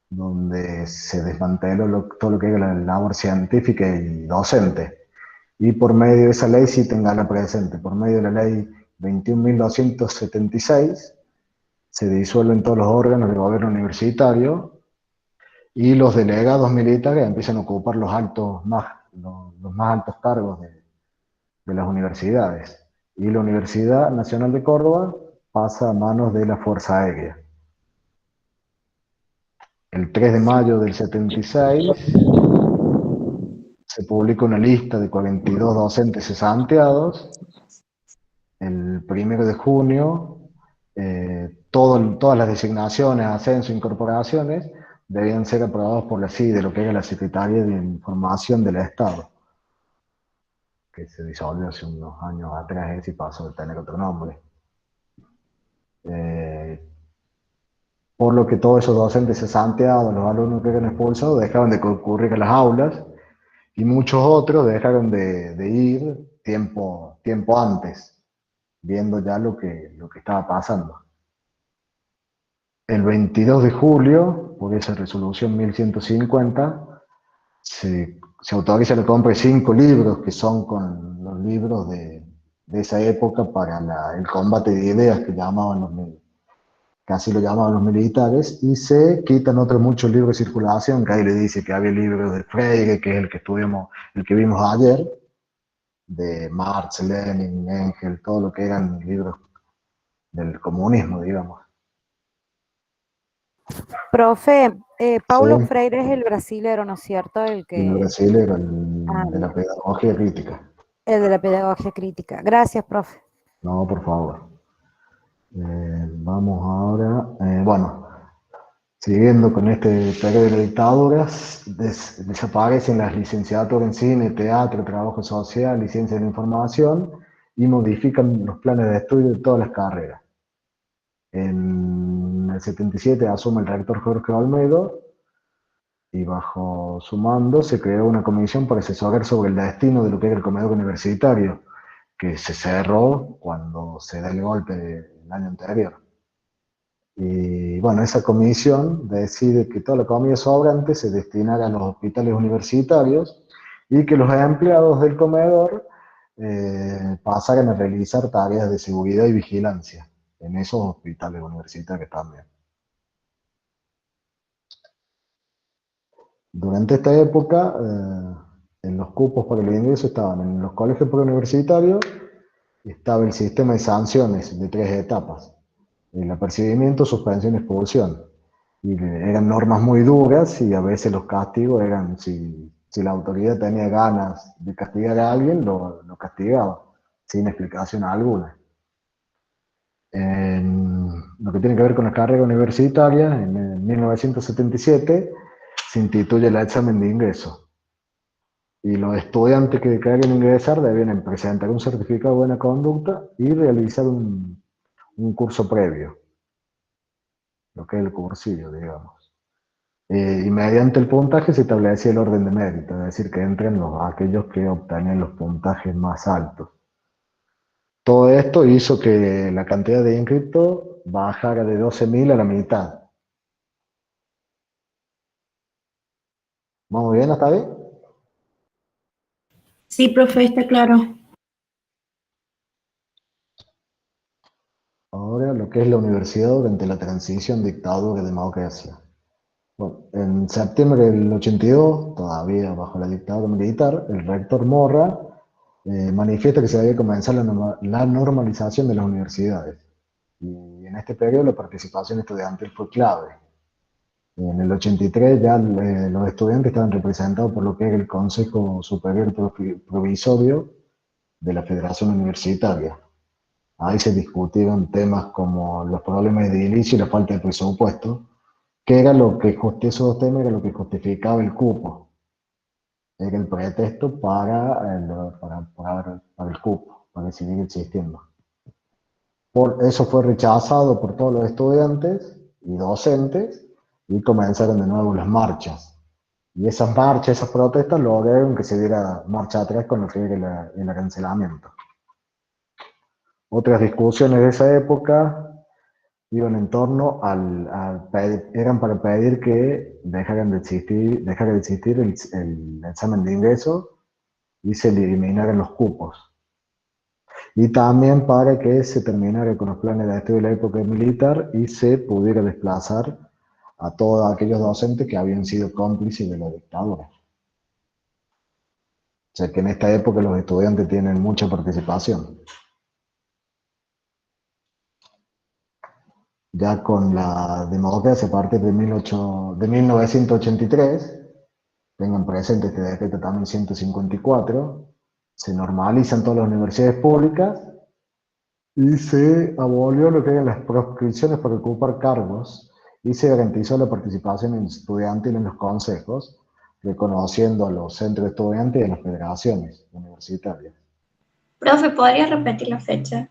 donde se desmanteló todo lo que era la labor científica y docente. Y por medio de esa ley, sí tenganla presente, por medio de la ley 21.276, se disuelven todos los órganos del gobierno universitario y los delegados militares empiezan a ocupar los más altos cargos de las universidades. Y la Universidad Nacional de Córdoba pasa a manos de la Fuerza Aérea. El 3 de mayo del 76 se publica una lista de 42 docentes cesanteados. El 1 de junio, todas las designaciones, ascensos, incorporaciones, debían ser aprobadas por la CIDE, lo que era la Secretaría de Información del Estado, que se disolvió hace unos años atrás y pasó a tener otro nombre. Por lo que todos esos docentes cesanteados, los alumnos que eran expulsados, dejaban de concurrir a las aulas Y muchos otros dejaron de ir tiempo antes, viendo ya lo que estaba pasando. El 22 de julio, por esa resolución 1150, se autoriza la compra de 5 libros, que son con los libros de esa época para el combate de ideas que casi lo llamaban los militares, y se quitan otros muchos libros de circulación, que ahí le dice que había libros de Freire, que es el que vimos ayer, de Marx, Lenin, Engel, todo lo que eran libros del comunismo, digamos. Profe, Paulo Sí. Freire es el brasilero, ¿no es cierto? En Brasil era el de la pedagogía crítica. El de la pedagogía crítica. Gracias, profe. No, por favor. Vamos ahora, bueno, siguiendo con este periodo de la dictadura, desaparecen las licenciaturas en cine, teatro, trabajo social y ciencia de la información y modifican los planes de estudio de todas las carreras. En el 77 asume el rector Jorge Olmedo y bajo su mando se creó una comisión para asesorar sobre el destino de lo que era el comedor universitario, que se cerró cuando se da el golpe el año anterior. Y bueno, esa comisión decide que toda la comida sobrante se destinara a los hospitales universitarios y que los empleados del comedor pasaran a realizar tareas de seguridad y vigilancia en esos hospitales universitarios también. Durante esta época, en los cupos para el ingreso estaban en los colegios preuniversitarios, estaba el sistema de sanciones de 3 etapas: el apercibimiento, suspensión y expulsión. Y eran normas muy duras y a veces los castigos eran, si la autoridad tenía ganas de castigar a alguien, lo castigaba, sin explicación alguna. En lo que tiene que ver con la carrera universitaria, en 1977 se instituye el examen de ingreso. Y los estudiantes que querían ingresar debían presentar un certificado de buena conducta y realizar un curso previo, lo que es el cursillo, digamos. Y mediante el puntaje se establecía el orden de mérito, es decir, que entren aquellos que obtenían los puntajes más altos. Todo esto hizo que la cantidad de inscriptos bajara de 12.000 a la mitad. ¿Vamos bien hasta ahí? Sí, profe, está claro. Ahora lo que es la universidad durante la transición dictadura-democracia. Bueno, en septiembre del 82, todavía bajo la dictadura militar, el rector Morra manifiesta que se debe comenzar la normalización de las universidades. Y en este periodo la participación estudiantil fue clave. En el 83 ya los estudiantes estaban representados por lo que era el Consejo Superior Provisorio de la Federación Universitaria. Ahí se discutieron temas como los problemas de edilicio y la falta de presupuesto, que era esos dos temas era lo que justificaba el cupo. Era el pretexto para el cupo, para seguir existiendo. Eso fue rechazado por todos los estudiantes y docentes y comenzaron de nuevo las marchas. Y esas marchas, esas protestas lograron que se diera marcha atrás con lo que era el arancelamiento. Otras discusiones de esa época iban en torno eran para pedir que dejara de existir el examen de ingreso y se eliminaran los cupos. Y también para que se terminara con los planes de estudio de la época militar y se pudiera desplazar a todos aquellos docentes que habían sido cómplices de la dictadura. O sea que en esta época los estudiantes tienen mucha participación. Ya con la democracia a partir de 1983, tengan presente este decreto también 154, se normalizan todas las universidades públicas y se abolió lo que eran las proscripciones para ocupar cargos y se garantizó la participación estudiantil en los consejos, reconociendo a los centros estudiantes y a las federaciones universitarias. Profe, ¿podría repetir la fecha?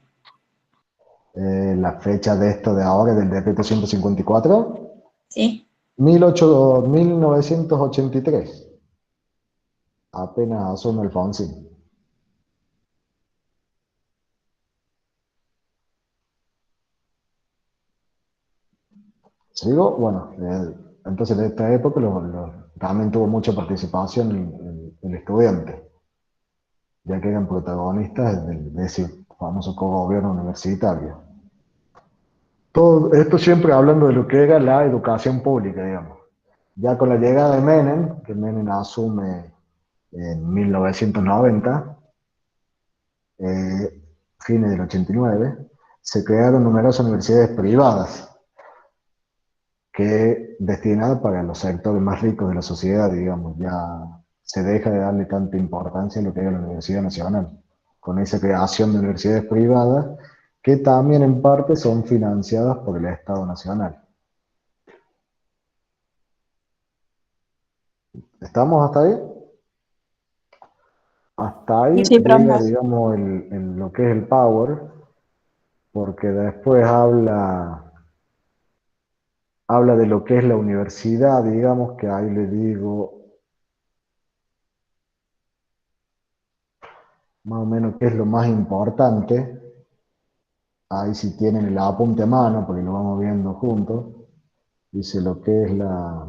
La fecha de esto de ahora, del decreto 154, Sí. 1983. apenas asume Alfonsín. ¿Sigo? Bueno, entonces en esta época también tuvo mucha participación el estudiante, ya que eran protagonistas de ese famoso cogobierno universitario. Todo esto siempre hablando de lo que era la educación pública, digamos. Ya con la llegada de Menem, que Menem asume en 1990, fines del 89, se crearon numerosas universidades privadas que destinadas para los sectores más ricos de la sociedad, digamos. Ya se deja de darle tanta importancia a lo que era la Universidad Nacional, con esa creación de universidades privadas que también en parte son financiadas por el Estado Nacional. ¿Estamos hasta ahí? Hasta ahí Sí, llega, profe. digamos, lo que es el Power, porque después habla de lo que es la universidad, digamos, que ahí le digo más o menos qué es lo más importante. Ahí si tienen el apunte a mano, porque lo vamos viendo juntos, dice lo que es la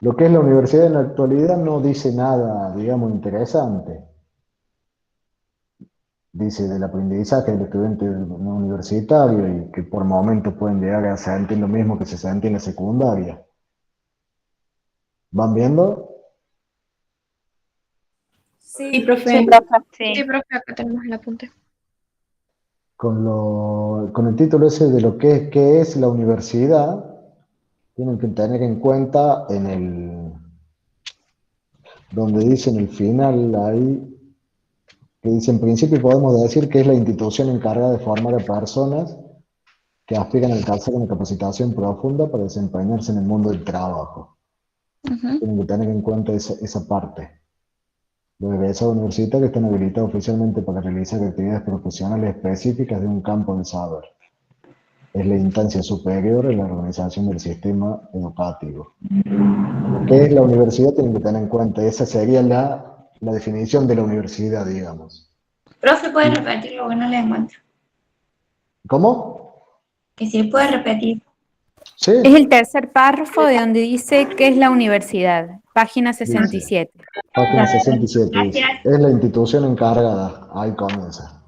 universidad en la actualidad no dice nada, digamos, interesante. Dice del aprendizaje del estudiante no universitario y que por momentos pueden llegar a sentir lo mismo que se sentía en la secundaria. ¿Van viendo? Sí, Sí, Sí, profe. profe. Sí, profe, acá tenemos el apunte. Con el título ese de lo qué es la universidad, tienen que tener en cuenta donde dice en el final ahí, que dice en principio podemos decir que es la institución encargada de formar a personas que aspiran a alcanzar una capacitación profunda para desempeñarse en el mundo del trabajo. Tienen que tener en cuenta esa parte. Los egresados universitarios están habilitados oficialmente para realizar actividades profesionales específicas de un campo de saber. Es la instancia superior en la organización del sistema educativo. Lo que es la universidad tienen que tener en cuenta, esa sería la definición de la universidad, digamos. Profe, ¿puede repetirlo? Porque no le encuentro. ¿Cómo? Que si puede repetir. Sí. Es el tercer párrafo de donde dice qué es la universidad, página 67. Página 67 dice, Gracias. es la institución encargada, ahí comienza.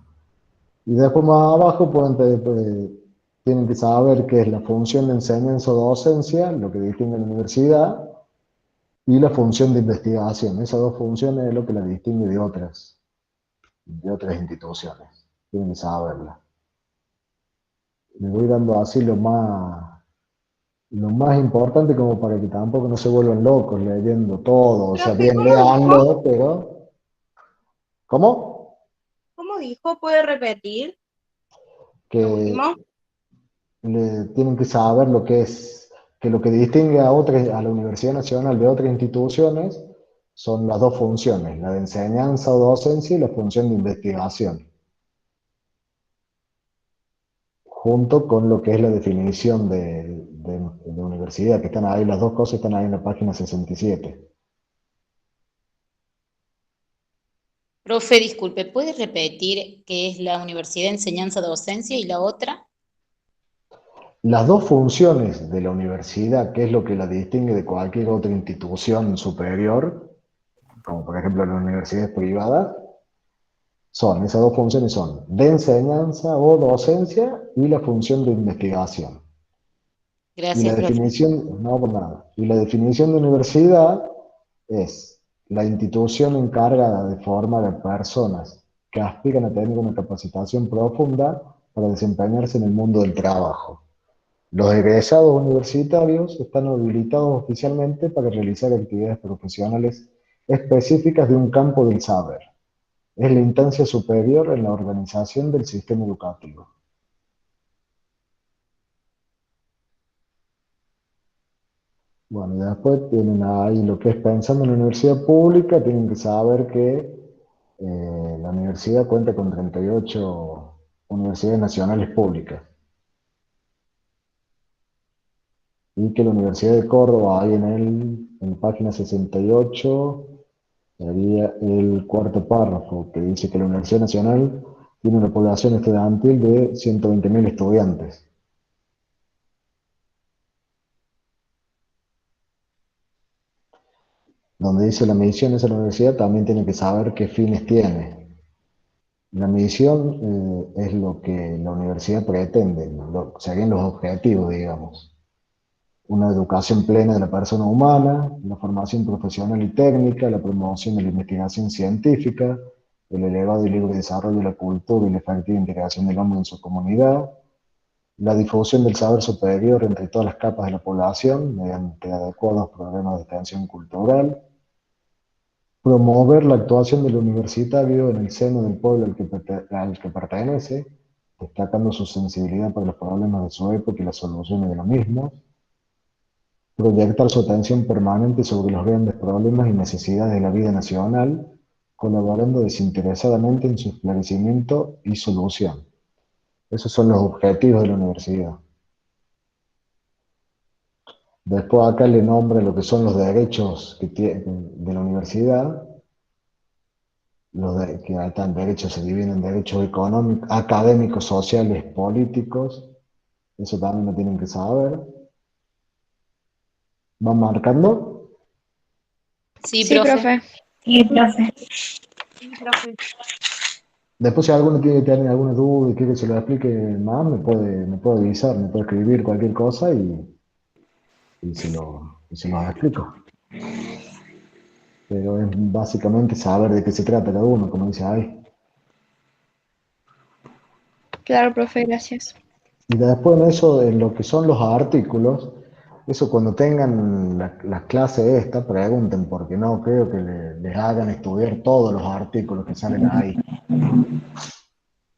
Y después más abajo tienen que saber qué es la función de enseñanza o docencia, lo que distingue a la universidad, y la función de investigación. Esas dos funciones es lo que la distingue de otras instituciones. Tienen que saberla. Les voy dando así lo más importante como para que tampoco no se vuelvan locos leyendo todo. O sea, Profe, bien, ¿cómo léanlo, dijo? pero... ¿Cómo? ¿Cómo dijo? ¿Puede repetir lo Que último? tienen que saber lo que es, que lo que distingue a la Universidad Nacional de otras instituciones son las dos funciones, la de enseñanza o docencia y la función de investigación, junto con lo que es la definición de universidad, que están ahí, las dos cosas están ahí en la página 67. Profe, disculpe, ¿puede repetir qué es la universidad de enseñanza docencia y la otra? Las dos funciones de la universidad, que es lo que la distingue de cualquier otra institución superior, como por ejemplo las universidades privadas, esas dos funciones son de enseñanza o docencia y la función de investigación. Y la Gracias, profe. definición, no por nada, y la definición de universidad es la institución encargada de formar a personas que aspiran a tener una capacitación profunda para desempeñarse en el mundo del trabajo. Los egresados universitarios están habilitados oficialmente para realizar actividades profesionales específicas de un campo del saber. Es la instancia superior en la organización del sistema educativo. Bueno, y después tienen ahí lo que es pensando en la universidad pública, tienen que saber que la universidad cuenta con 38 universidades nacionales públicas. Y que la Universidad de Córdoba, ahí en página 68, Sería el cuarto párrafo, que dice que la Universidad Nacional tiene una población estudiantil de 120.000 estudiantes. Donde dice la misión de esa universidad, también tiene que saber qué fines tiene. La misión es lo que la universidad pretende, serían los objetivos, digamos. Una educación plena de la persona humana, la formación profesional y técnica, la promoción de la investigación científica, el elevado y libre desarrollo de la cultura y la efectiva integración del hombre en su comunidad, la difusión del saber superior entre todas las capas de la población mediante adecuados programas de extensión cultural, promover la actuación del universitario en el seno del pueblo al que pertenece, destacando su sensibilidad para los problemas de su época y las soluciones de los mismos, proyectar su atención permanente sobre los grandes problemas y necesidades de la vida nacional, colaborando desinteresadamente en su esclarecimiento y solución. Esos son los objetivos de la universidad. Después acá le nombra lo que son los derechos que tiene de la universidad. Que están derechos, se dividen en derechos económicos, académicos, sociales, políticos. Eso también lo tienen que saber. ¿Van marcando? Sí, Sí, profe. profe. Sí, profe. Sí, profe. Después si alguno tiene alguna duda y quiere que se lo explique más, me puede avisar, me puede escribir cualquier cosa y se lo explico. Pero es básicamente saber de qué se trata cada uno, como dice ahí. Claro, profe, gracias. Y después en eso, en lo que son los artículos, eso cuando tengan las clases esta, pregunten, porque no creo que les hagan estudiar todos los artículos que salen ahí.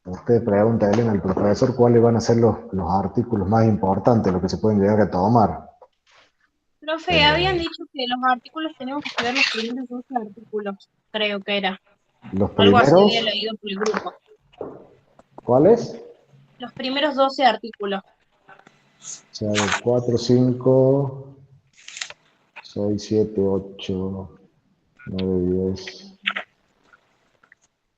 Usted pregunta, Elena, al profesor, cuáles van a ser los artículos más importantes, los que se pueden llegar a tomar. Profe, habían dicho que los artículos tenemos que estudiar los primeros 12 artículos, creo que era. Los Algo así primeros, había leído por el grupo. ¿cuáles? Los primeros 12 artículos. O sea, de 4, 5, 6, 7, 8, 9, 10.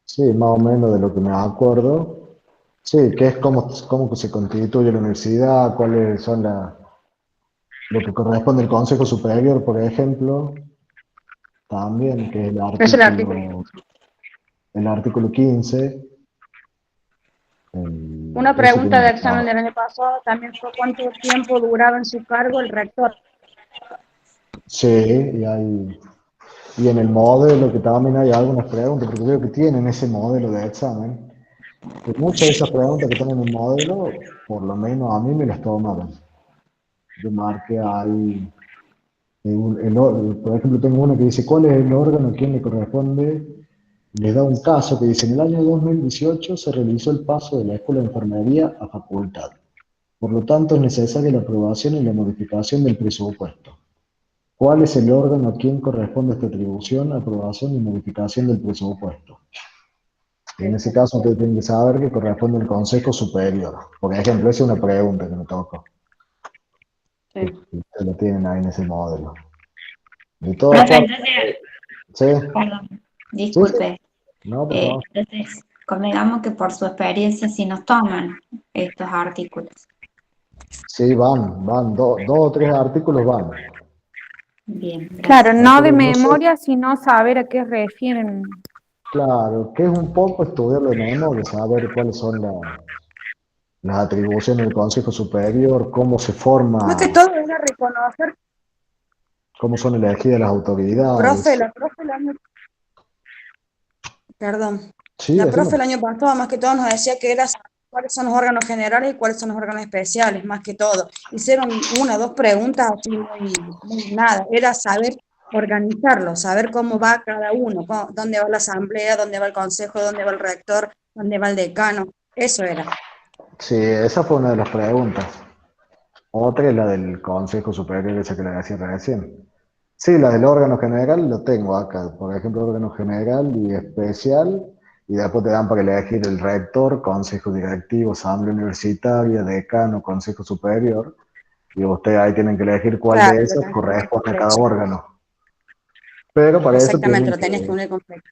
Sí, más o menos de lo que me acuerdo. Sí, que es cómo que se constituye la universidad, cuáles son lo que corresponde al Consejo Superior, por ejemplo. También, que es Es el artículo. el artículo 15. Una Eso pregunta tiene de que examen saber. del año pasado también fue cuánto tiempo duraba en su cargo el rector. Sí, y en el modelo que también hay algunas preguntas, porque veo que tienen ese modelo de examen, que muchas de esas preguntas que están en el modelo, por lo menos a mí me las tomaron. Yo marqué ahí, por ejemplo, tengo una que dice, ¿cuál es el órgano a quien le corresponde? Les da un caso que dice, en el año 2018 se realizó el paso de la Escuela de Enfermería a facultad. Por lo tanto, es necesaria la aprobación y la modificación del presupuesto. ¿Cuál es el órgano a quien corresponde esta atribución, aprobación y modificación del presupuesto? En ese caso, ustedes tienen que saber que corresponde al Consejo Superior. Por ejemplo, esa es una pregunta que me tocó. Sí. Ustedes lo tienen ahí en ese modelo. De todas Profe, formas, entonces, ¿sí? perdón, disculpe. No, por favor. Entonces, convengamos que por su experiencia sí nos toman estos artículos. Sí, van, dos o tres artículos van. Bien, gracias. Claro, no de Pero no sé, memoria, sino saber a qué refieren. claro, que es un poco estudiarlo de memoria, saber cuáles son las atribuciones del Consejo Superior, cómo se forma, Más que todo era reconocer, cómo son elegidas las profe, autoridades. la profe el año, perdón, Sí, la decime. profe el año pasado más que todo nos decía que era saber cuáles son los órganos generales y cuáles son los órganos especiales, más que todo. Hicieron una o dos preguntas así muy nada, era saber organizarlo, saber cómo va cada uno, dónde va la asamblea, dónde va el consejo, dónde va el rector, dónde va el decano, eso era. Sí, esa fue una de las preguntas. Otra es la del Consejo Superior, esa que le decía recién. Sí, la del órgano general lo tengo acá. Por ejemplo, órgano general y especial. Y después te dan para elegir el rector, consejo directivo, asamblea universitaria, decano, consejo superior. Y ustedes ahí tienen que elegir cuál de Claro, esos corresponde a cada sí. órgano. Pero para eso Exactamente, tienen lo tenías que que, unir completo.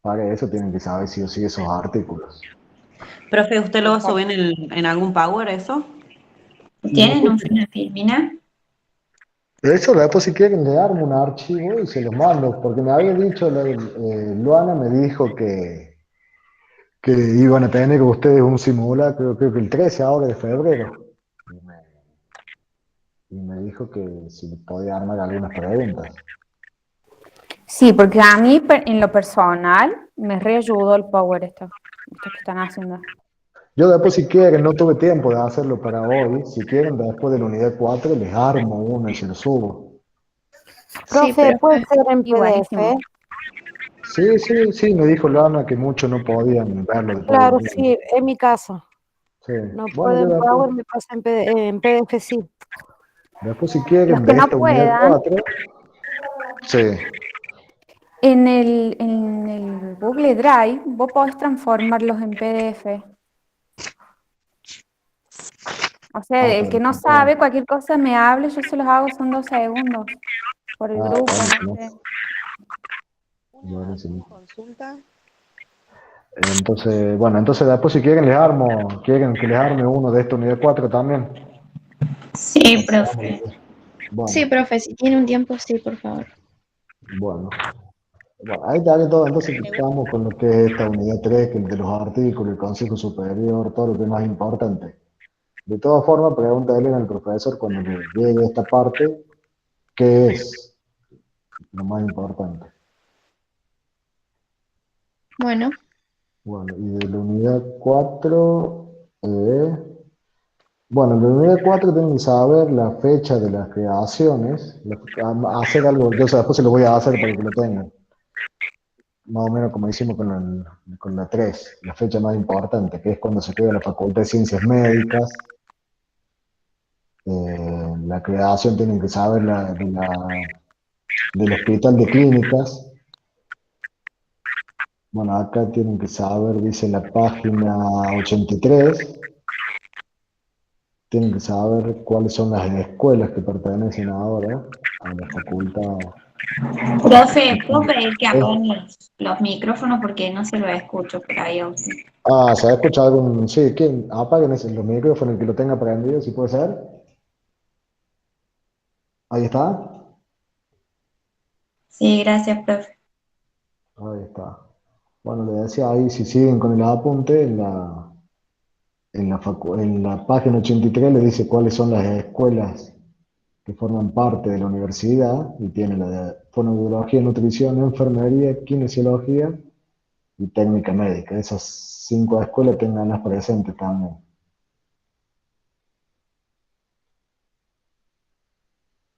para eso tienen que saber sí o sí esos artículos. Profe, ¿usted lo va a subir en algún Power eso? ¿Tienen un Filmina? De hecho, después si quieren le armo un archivo y se los mando, porque me había dicho, Luana me dijo que iban a tener ustedes un simulacro, creo que el 13 ahora de febrero. Y me dijo que si podía armar algunas preguntas. Sí, porque a mí en lo personal me reayudó el Power esto que están haciendo. Yo después si quieren, no tuve tiempo de hacerlo para hoy, si quieren después de la unidad 4 les armo uno y se lo subo. Profe, ¿puede ser en Y buenísimo. PDF? Sí, me dijo Luana que muchos no podían verlo de Claro, PowerPoint. sí, es mi caso. Sí. No Bueno, yo pueden Power, me pasa en PDF, sí. después si Los quieren que de no esta unidad puedan, 4, sí. en el Google Drive, vos podés transformarlos en PDF. O sea, el que no sabe, cualquier cosa me hable, yo se los hago, son 2 segundos. Por el grupo, no sé. Buenísimo. Consulta. Entonces después si quieren quieren que les arme uno de esta unidad 4 también. Sí, profe. Bueno, Sí, profe, si tiene un tiempo, sí, por favor. bueno. Bueno, ahí dale todo, entonces estamos con lo que es esta unidad 3, que es de los artículos, el Consejo Superior, todo lo que es más importante. De todas formas, pregúntale al profesor cuando le llegue a esta parte, ¿qué es lo más importante? Bueno, Bueno, y de la unidad 4, bueno, en la unidad 4 tienen que saber la fecha de las creaciones, hacer algo, yo después se lo voy a hacer para que lo tengan. Más o menos como hicimos con la 3, la fecha más importante, que es cuando se crea la Facultad de Ciencias Médicas. La creación tienen que saber del Hospital de Clínicas. Bueno, acá tienen que saber, dice la página 83, tienen que saber cuáles son las escuelas que pertenecen ahora a la facultad. Profe, ¿puedo pedir que apaguen los micrófonos porque no se lo escucho por ahí? ¿Se ha escuchado algún? Sí, ¿quién? Apaguen los micrófonos, el que lo tenga prendido, si puede ser. Ahí está. Sí, gracias, profe. Ahí está. Bueno, le decía ahí, si siguen con el apunte, en la página 83 le dice cuáles son las escuelas que forman parte de la universidad y tiene la de fonoaudiología, nutrición, enfermería, kinesiología y técnica médica. Esas 5 escuelas tenganlas presentes también.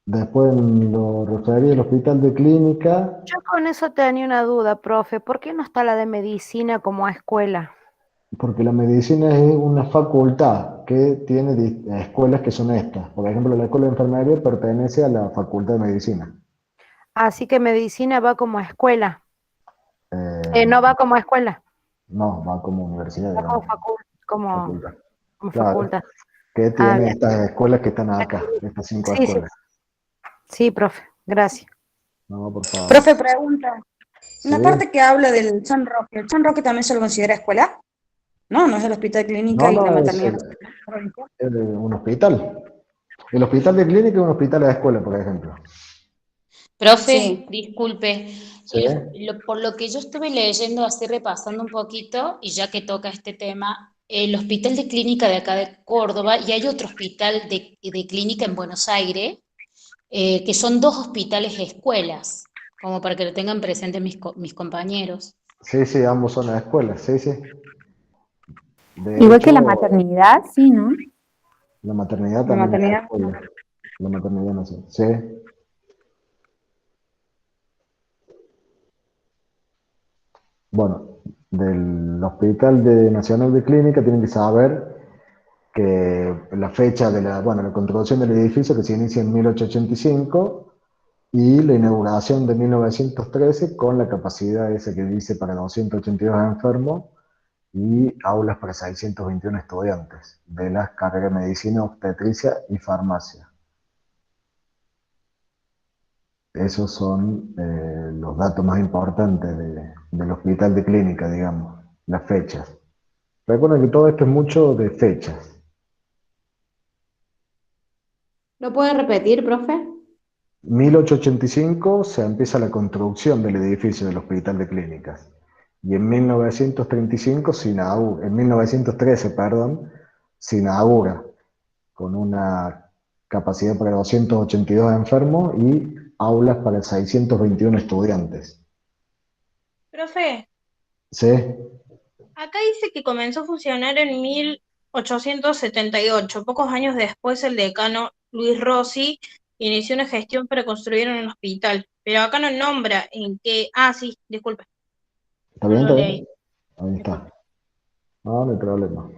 Después, en lo referido al hospital de clínica, Yo con eso tenía una duda, profe. ¿Por qué no está la de medicina como escuela? porque la medicina es una facultad que tiene escuelas que son estas. Por ejemplo, la escuela de enfermería pertenece a la facultad de medicina. Así que medicina va como escuela. No va como escuela, No, va como universidad, va como digamos. Facultad. Claro, facultad. que Ah, tiene bien. estas escuelas que están acá, estas 5 Sí, sí. escuelas. Sí, profe, gracias. No, por favor. Profe, pregunta. Sí. Una parte que habla del San Roque, ¿el San Roque también se lo considera escuela? No, no es el hospital clínica y la No, es maternidad. un hospital. El hospital de clínica es un hospital de escuela, por ejemplo. Profe, disculpe, Sí. por lo que yo estuve leyendo, así repasando un poquito, y ya que toca este tema, el hospital de clínica de acá de Córdoba, y hay otro hospital de clínica en Buenos Aires, que son 2 hospitales escuelas, como para que lo tengan presente mis compañeros. Sí, ambos son escuelas, sí. De Igual que la hecho, maternidad, sí, ¿no? la maternidad La también es maternidad. escuela. La maternidad no sé. Sí. Bueno, del Hospital Nacional de Clínica tienen que saber que la fecha de la construcción del edificio que se inicia en 1885 y la inauguración de 1913 con la capacidad esa que dice para 282 enfermos y aulas para 621 estudiantes de las carreras de medicina, obstetricia y farmacia. Esos son los datos más importantes del hospital de clínica, digamos, las fechas. Recuerden que todo esto es mucho de fechas. ¿Lo puede repetir, profe? 1885 se empieza la construcción del edificio del hospital de clínicas. Y en 1935 en 1913, perdón, se inaugura con una capacidad para 282 enfermos y aulas para 621 estudiantes. Profe, ¿Sí? acá dice que comenzó a funcionar en 1878. Pocos años después, el decano Luis Rossi inició una gestión para construir un hospital. Pero acá no nombra en qué. Ah, sí, disculpe. ¿Está No bien? lo ¿Está bien? leí. Ahí está. No hay problema.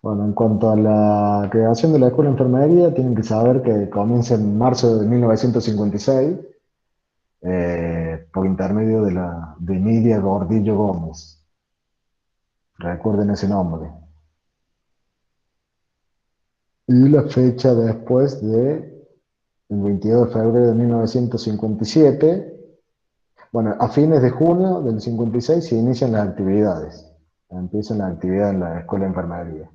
Bueno, en cuanto a la creación de la Escuela de Enfermería, tienen que saber que comienza en marzo de 1956 por intermedio de Nidia Gordillo Gómez. Recuerden ese nombre. Y la fecha después el 22 de febrero de 1957, bueno, a fines de junio del 56 se inician las actividades. Empiezan las actividades en la Escuela de Enfermería.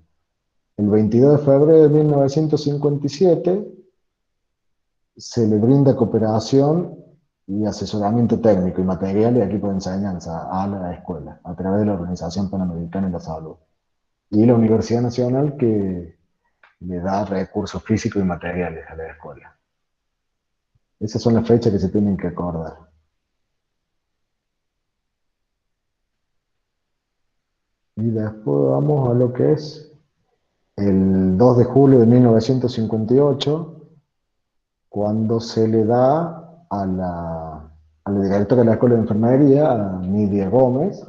El 22 de febrero de 1957 se le brinda cooperación y asesoramiento técnico y material y equipo de enseñanza a la escuela a través de la Organización Panamericana de la Salud. Y la Universidad Nacional que le da recursos físicos y materiales a la escuela. Esas son las fechas que se tienen que acordar. Y después vamos a lo que es el 2 de julio de 1958, cuando se le da a la directora de la Escuela de Enfermería, a Nidia Gómez,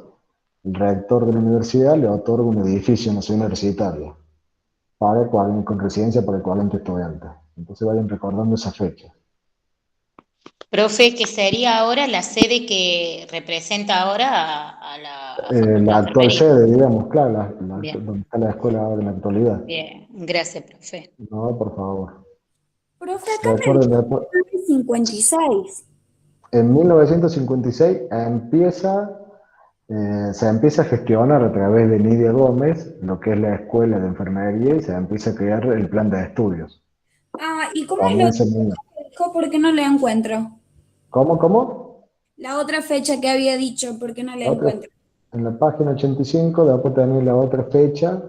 el rector de la universidad le otorga un edificio en la ciudad universitaria con residencia para 40 estudiantes. Entonces vayan recordando esa fecha. Profe, que sería ahora la sede que representa ahora a la Facultad La de actual Enfermería. sede, digamos, claro, Bien. donde está la escuela ahora en la actualidad. Bien, gracias, profe. No, por favor. Profe, acá me Recuerden, dice 56. en 1956 se empieza a gestionar a través de Nidia Gómez lo que es la escuela de enfermería y se empieza a crear el plan de estudios. Ah, ¿y cómo es lo Comienza en que dijo? ¿Por qué no le encuentro? ¿Cómo? La otra fecha que había dicho, ¿por qué no le La otra- encuentro? en la página 85, después tenés la otra fecha,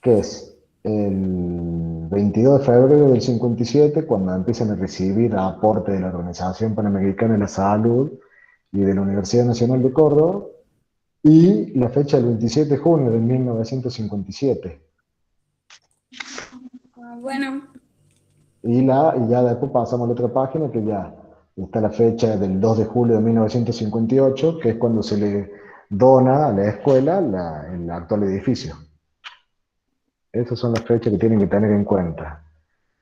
que es el 22 de febrero del 57, cuando empiezan a recibir aporte de la Organización Panamericana de la Salud y de la Universidad Nacional de Córdoba, y la fecha del 27 de junio de 1957. Ah, bueno, Y ya después pasamos a la otra página, que ya está la fecha del 2 de julio de 1958, que es cuando se le dona a la escuela el actual edificio. Esas son las fechas que tienen que tener en cuenta.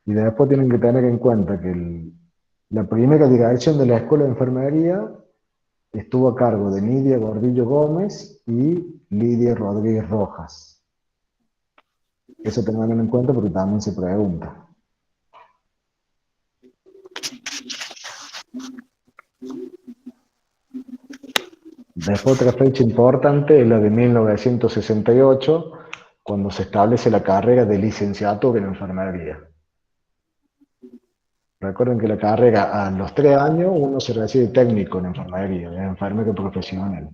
Y después tienen que tener en cuenta que la primera dirección de la Escuela de Enfermería estuvo a cargo de Nidia Gordillo Gómez y Lidia Rodríguez Rojas. Eso tengan en cuenta porque también se pregunta. Después otra fecha importante es la de 1968, cuando se establece la carrera de licenciatura en enfermería. Recuerden que la carrera a los 3 años uno se recibe técnico en enfermería, es enfermero profesional.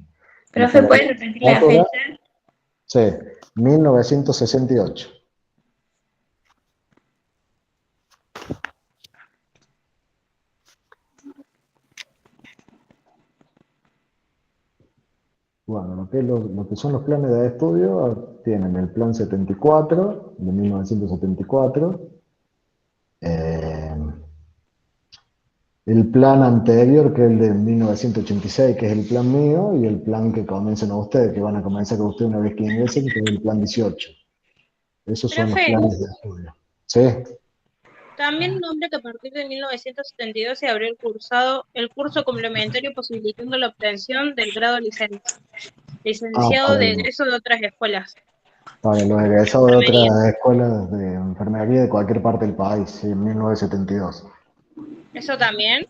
Profe, ¿puedes repetir la fecha? Sí, 1968. Bueno, lo que son los planes de estudio, tienen el plan 74, de 1974, el plan anterior, que es el de 1986, que es el plan mío, y el plan que comiencen ustedes, que van a comenzar con ustedes una vez que ingresen, que es el plan 18. Esos son los Profe, planes de estudio. ¿Sí? también nombra que a partir de 1972 se abrió el curso complementario posibilitando la obtención del grado licenciado de egreso de otras escuelas. Para los egresados de otras escuelas de enfermería de cualquier parte del país, sí, en 1972. ¿Eso también?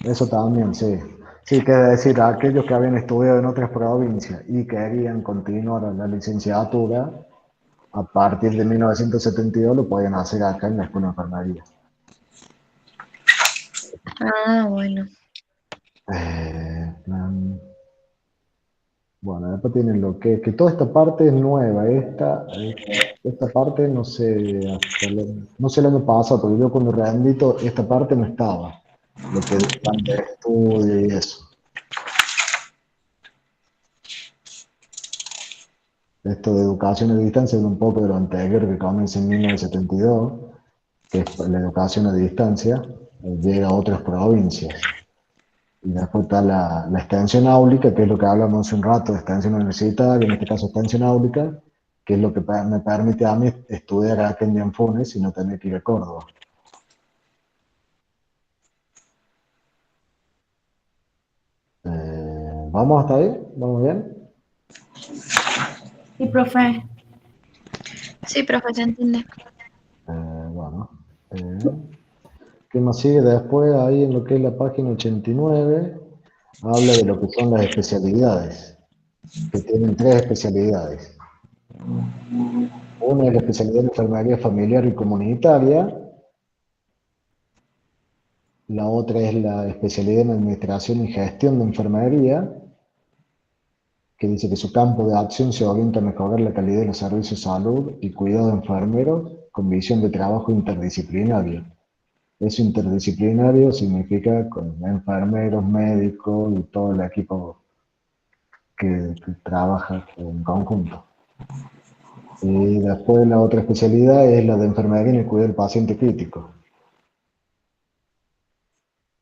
Eso también, sí. Sí, que es decir, aquellos que habían estudiado en otras provincias y querían continuar la licenciatura, a partir de 1972 lo podían hacer acá en la Escuela de Enfermería. Ah, bueno. Bueno, después tienen lo que toda esta parte es nueva. Esta parte no sé, no sé el año pasado, porque yo cuando rendí esta parte no estaba. Lo que es plan de estudio y eso. Esto de educación a distancia es un poco de lo anterior que comienza en 1972, que es la educación a distancia, llega a otras provincias. Y después está la extensión áulica, que es lo que hablamos hace un rato, de extensión universitaria, en este caso extensión áulica, que es lo que me permite a mí estudiar acá en Funes y no tener que ir a Córdoba. ¿Vamos hasta ahí? ¿Vamos bien? Sí, profe. Sí, profe, se entiende. Bueno. ¿Qué más sigue después? Ahí en lo que es la página 89, habla de lo que son las especialidades, que tienen 3 especialidades. Una es la especialidad de enfermería familiar y comunitaria, la otra es la especialidad en administración y gestión de enfermería, que dice que su campo de acción se orienta a mejorar la calidad de los servicios de salud y cuidado de enfermeros con visión de trabajo interdisciplinario. Eso interdisciplinario significa con enfermeros, médicos y todo el equipo que trabaja en conjunto. Y después la otra especialidad es la de enfermería en el cuidado del paciente crítico.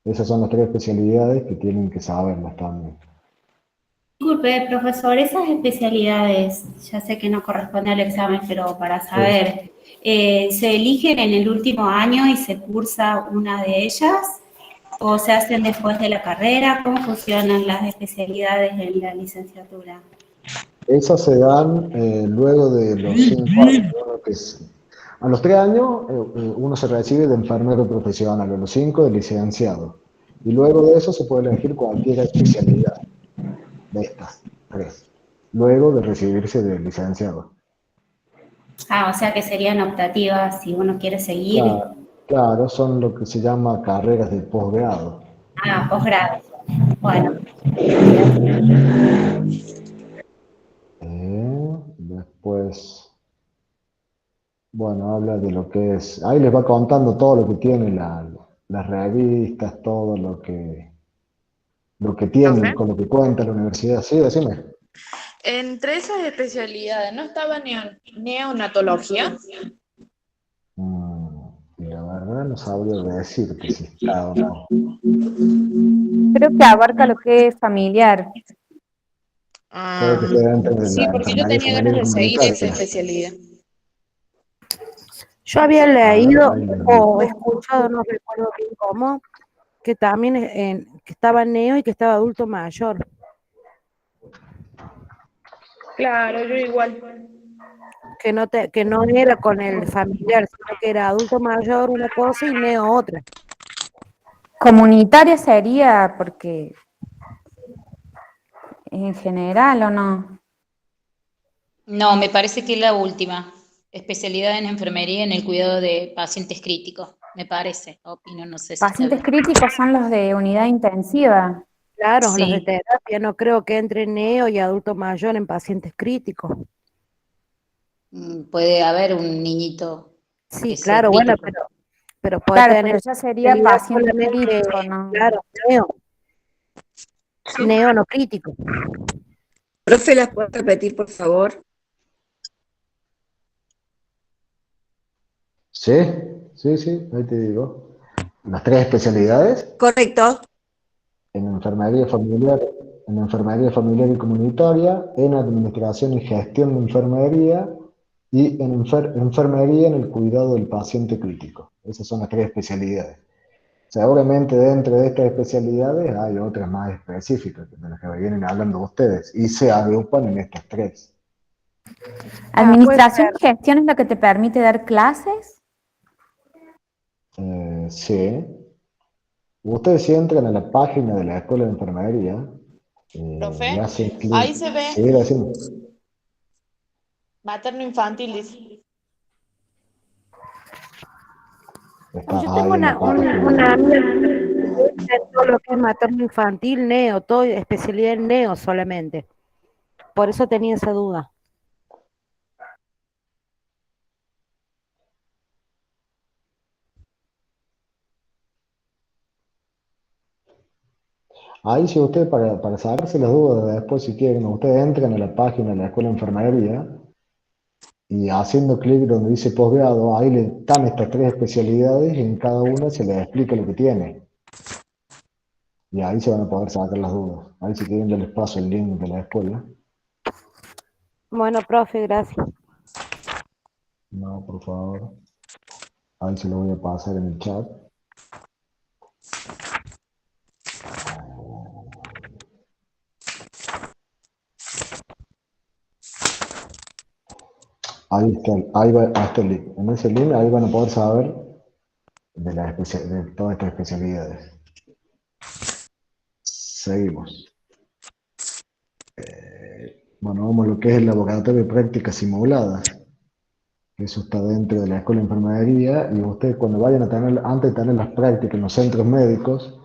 Esas son las 3 especialidades que tienen que saberlas también. Disculpe, profesor, esas especialidades, ya sé que no corresponde al examen, pero para saber, ¿se eligen en el último año y se cursa una de ellas? ¿O se hacen después de la carrera? ¿Cómo funcionan las especialidades en la licenciatura? Esas se dan luego de los 5 años. A los 3 años uno se recibe de enfermero profesional, a los 5 de licenciado. Y luego de eso se puede elegir cualquier especialidad de estas 3, luego de recibirse de licenciado. Ah, o sea que serían optativas si uno quiere seguir. Claro, son lo que se llama carreras de posgrado. Ah, posgrado. Bueno. Después, bueno, habla de lo que es, ahí les va contando todo lo que tiene las revistas, todo lo que tienen, ¿Profe? con lo que cuenta la universidad. Sí, decime. Entre esas especialidades, ¿no estaba neonatología? Y la verdad no sabría decirte si está o no. Creo que abarca lo que es familiar. Puede que sea dentro de Sí, la porque yo enfermería tenía familiar ganas y de seguir esa comunitaria. especialidad. Yo había leído ahí lo o escuchado, no recuerdo bien cómo, que también que estaba neo y que estaba adulto mayor. Claro, yo igual. Que no era con el familiar, sino que era adulto mayor una cosa y neo otra. Comunitaria sería porque en general, ¿o no? No, me parece que es la última. Especialidad en enfermería en el cuidado de pacientes críticos. Me parece, opino, no sé si está Pacientes bien. críticos son los de unidad intensiva. Claro, los de Sí. terapia, no creo que entre neo y adulto mayor en pacientes críticos. Puede haber un niñito Sí, que sea claro, bueno, crítico. pero puede Claro, tener pero ya sería especialidad paciente solamente, crítico, ¿no? claro, neo no crítico. Profe, ¿las puede repetir, por favor? Sí, ahí te digo. Las 3 especialidades. Correcto. En enfermería familiar y comunitaria, en administración y gestión de enfermería y en enfermería en el cuidado del paciente crítico. Esas son las 3 especialidades. Seguramente dentro de estas especialidades hay otras más específicas de las que vienen hablando ustedes y se agrupan en estas 3. ¿Administración y gestión es lo que te permite dar clases? Sí. Ustedes si entran a la página de la Escuela de Enfermería y Profe, hacen clic, ahí se ve seguir haciendo. materno infantil, dice. Está Yo tengo ahí en la página. una amiga de todo lo que es materno infantil, neo, todo especialidad en neo solamente. Por eso tenía esa duda. Ahí si ustedes, para sacarse las dudas después si quieren, ustedes entran a la página de la Escuela de Enfermería y haciendo clic donde dice posgrado, ahí le dan estas 3 especialidades y en cada una se les explica lo que tiene. Y ahí se van a poder sacar las dudas. Ahí si quieren yo les paso el link de la escuela. Bueno, profe, gracias. No, por favor. Ahí se lo voy a pasar en el chat. Ahí está, ahí está el link. En ese link ahí van a poder saber de todas estas especialidades. Seguimos. Bueno, vamos a lo que es el laboratorio de prácticas simuladas. Eso está dentro de la Escuela de Enfermería y ustedes cuando vayan a tener, antes de tener las prácticas en los centros médicos,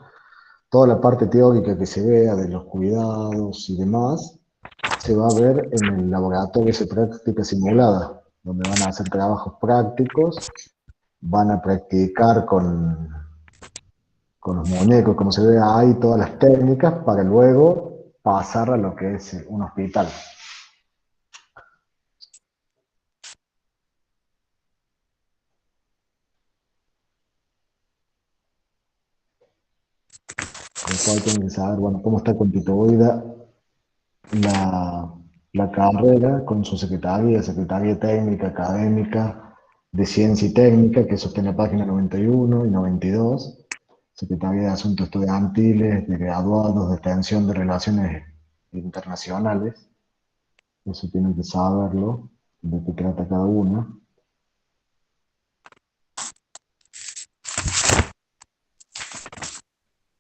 toda la parte teórica que se vea de los cuidados y demás, se va a ver en el laboratorio de práctica simulada, donde van a hacer trabajos prácticos, van a practicar con los muñecos, como se ve ahí, todas las técnicas, para luego pasar a lo que es un hospital. Con lo cual tienen que saber, bueno, cómo está constituida la carrera con su secretaría técnica, académica, de ciencia y técnica, que eso está en la página 91 y 92, Secretaría de Asuntos Estudiantiles, de Graduados, de Extensión de Relaciones Internacionales, eso tienen que saberlo, de qué trata cada una.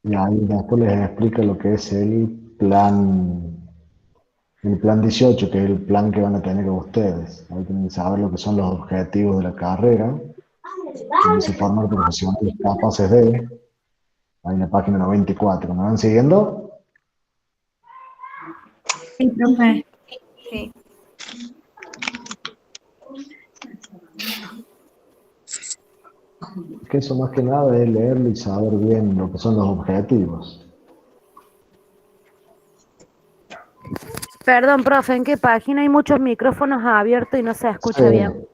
Y ahí después les explica lo que es el plan 18, que es el plan que van a tener ustedes. Ahí tienen que saber lo que son los objetivos de la carrera, que se formar profesionales capaces de, ahí en la página 94. ¿Me van siguiendo? Sí, profe. Sí. Que eso más que nada es leerlo y saber bien lo que son los objetivos. Perdón, profe, ¿en qué página hay muchos micrófonos abiertos y no se escucha bien?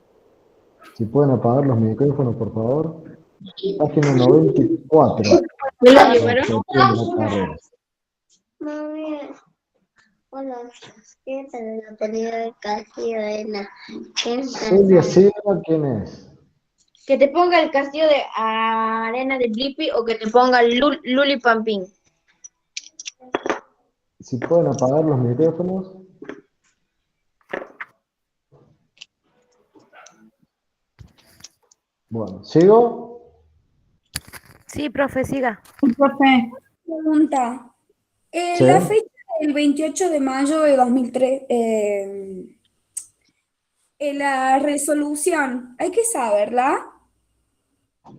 Si pueden apagar los micrófonos, por favor. Página 94. Mami, hola, ¿quién es el apellido del castillo de la Celia Silva, ¿quién es? Que te ponga el castillo de arena de Blippi o que te ponga Luli Pampín. Si pueden apagar los micrófonos. Bueno, ¿sigo? Sí, profe, siga. Profe. Pregunta. Sí. La fecha del 28 de mayo de 2003, la resolución, ¿hay que saberla?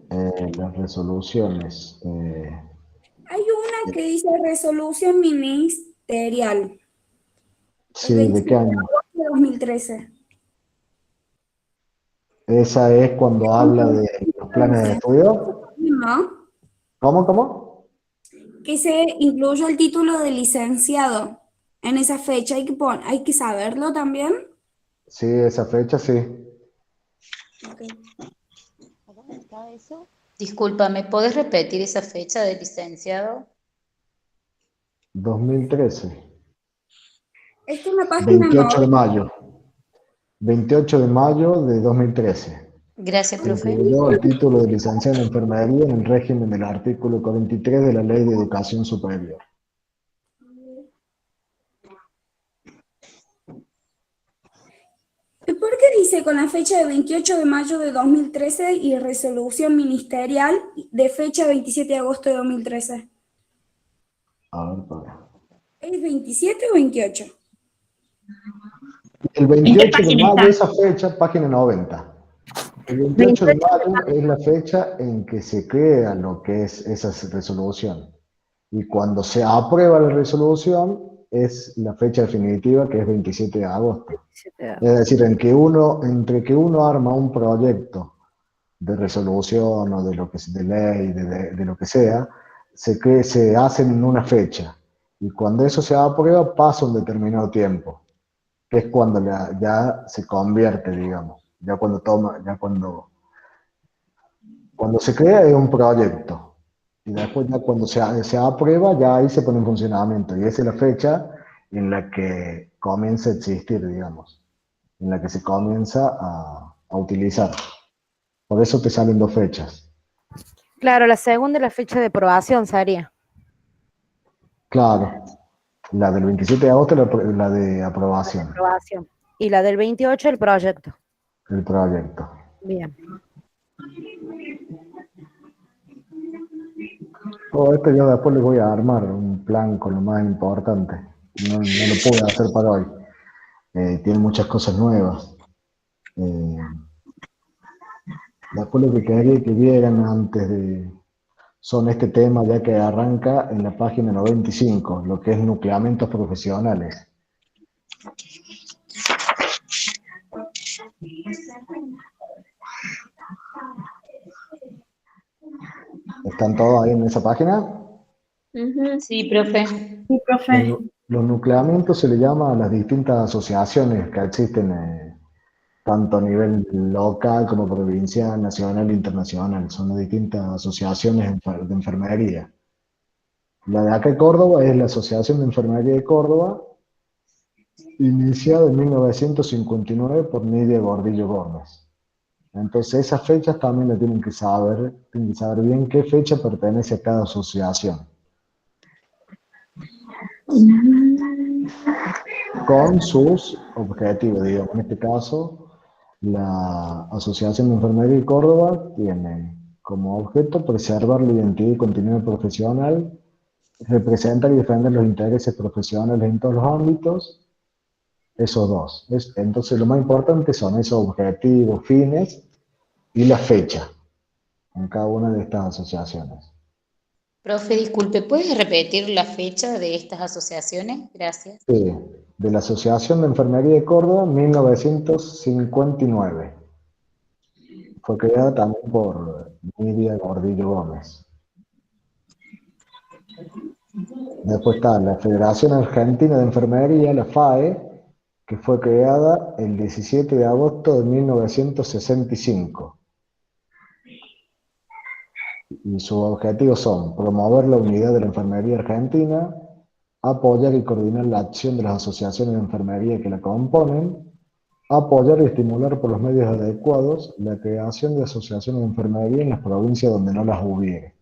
Las resoluciones. Hay una que dice resolución ministerial. Sí, El ¿de qué 27 de año? agosto de 2013. Esa es cuando habla de los planes de estudio. ¿No? ¿Cómo? Que se incluyó el título de licenciado en esa fecha. ¿Hay que saberlo también? Sí, esa fecha sí. ¿Dónde está eso? Discúlpame, ¿podés repetir esa fecha de licenciado? 2013. Esta es una página 28 de 9. mayo. 28 de mayo de 2013. Gracias, profe. Incluyó el título de licenciado en enfermería en el régimen del artículo 43 de la Ley de Educación Superior. ¿Por qué dice con la fecha de 28 de mayo de 2013 y resolución ministerial de fecha 27 de agosto de 2013? A ver, para. ¿Es 27 o 28? El 28 de mayo, esa fecha, página 90. El 28 de 28 de mayo es la fecha en que se crea lo que es esa resolución. Y cuando se aprueba la resolución, es la fecha definitiva, que es 27 de agosto. Es decir, entre que uno arma un proyecto de resolución o de lo que de ley, de lo que sea, se hacen en una fecha. Y cuando eso se aprueba, pasa un determinado tiempo, que es cuando ya se convierte, digamos. Cuando se crea es un proyecto. Y después ya cuando se aprueba, ya ahí se pone en funcionamiento. Y esa es la fecha en la que comienza a existir, digamos. En la que se comienza a utilizar. Por eso te salen dos fechas. Claro, la segunda es la fecha de aprobación, sería. Claro. La del 27 de agosto es la de aprobación. Aprobación. Y la del 28, el proyecto. El proyecto. Bien. Esto yo después les voy a armar un plan con lo más importante. No lo pude hacer para hoy. Tiene muchas cosas nuevas. Después lo que quería que vieran son este tema ya que arranca en la página 95, lo que es nucleamientos profesionales. ¿Están todos ahí en esa página? Sí, profe. Sí, profe. Los nucleamientos se le llama a las distintas asociaciones que existen tanto a nivel local como provincial, nacional e internacional. Son las distintas asociaciones de enfermería. La de acá de Córdoba es la Asociación de Enfermería de Córdoba, iniciada en 1959 por Nidia Gordillo Gómez. Entonces esas fechas también la tienen que saber bien qué fecha pertenece a cada asociación. Con sus objetivos, digamos. En este caso, la Asociación de Enfermería de Córdoba tiene como objeto preservar la identidad y continuidad profesional, representar y defender los intereses profesionales en todos los ámbitos, esos dos. Entonces lo más importante son esos objetivos, fines y la fecha en cada una de estas asociaciones. Profe, disculpe, ¿puedes repetir la fecha de estas asociaciones? Gracias. Sí, de la Asociación de Enfermería de Córdoba, 1959. Fue creada también por Nidia Gordillo Gómez. Después está la Federación Argentina de Enfermería, la FAE, que fue creada el 17 de agosto de 1965. Y sus objetivos son promover la unidad de la enfermería argentina, apoyar y coordinar la acción de las asociaciones de enfermería que la componen, apoyar y estimular por los medios adecuados la creación de asociaciones de enfermería en las provincias donde no las hubiere.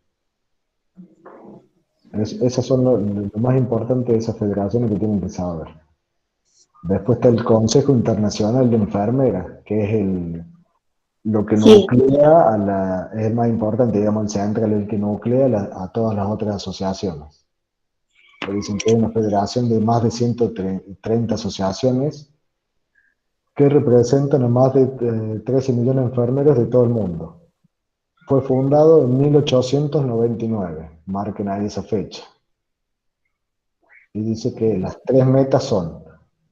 Esas son lo más importante de esas federaciones que tienen que saber. Después está el Consejo Internacional de Enfermeras, que es lo que nuclea es el más importante, digamos, el central, el que nuclea a todas las otras asociaciones. Dicen que es una federación de más de 130 asociaciones que representan a más de 13 millones de enfermeros de todo el mundo. Fue fundado en 1899, marquen ahí esa fecha. Y dice que las tres metas son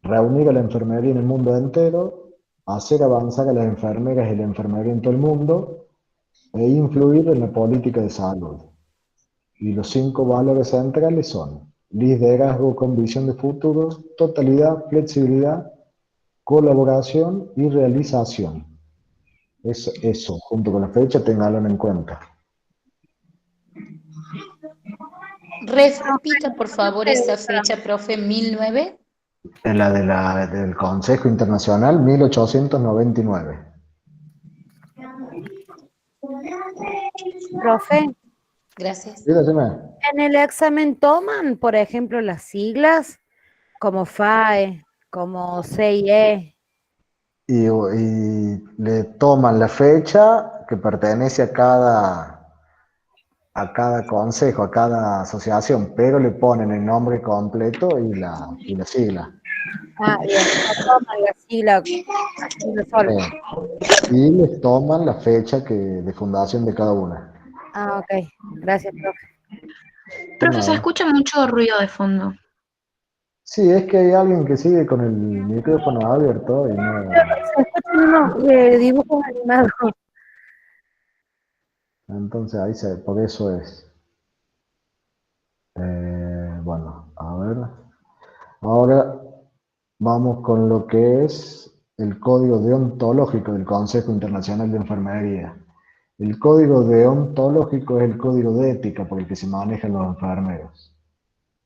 reunir a la enfermería en el mundo entero, hacer avanzar a las enfermeras y la enfermería en todo el mundo, e influir en la política de salud. Y los 5 valores centrales son liderazgo con visión de futuro, totalidad, flexibilidad, colaboración y realización. Eso, junto con la fecha, tenganlo en cuenta. Repita, por favor, esa fecha, profe, 1009. En la del Consejo Internacional, 1899. Profe, Gracias. en el examen toman, por ejemplo, las siglas como FAE, como CIE. y le toman la fecha que pertenece a cada consejo, a cada asociación, pero le ponen el nombre completo y la sigla. Ah, bien, no toman la sigla, así solo. Y les toman la fecha de fundación de cada una. Ah, ok. Gracias, profe. Profe, se escucha mucho ruido de fondo. Sí, es que hay alguien que sigue con el micrófono abierto y no... Se escuchan unos dibujos animados. Entonces por eso es. Bueno, a ver. Ahora vamos con lo que es el código deontológico del Consejo Internacional de Enfermería. El código deontológico es el código de ética por el que se manejan los enfermeros.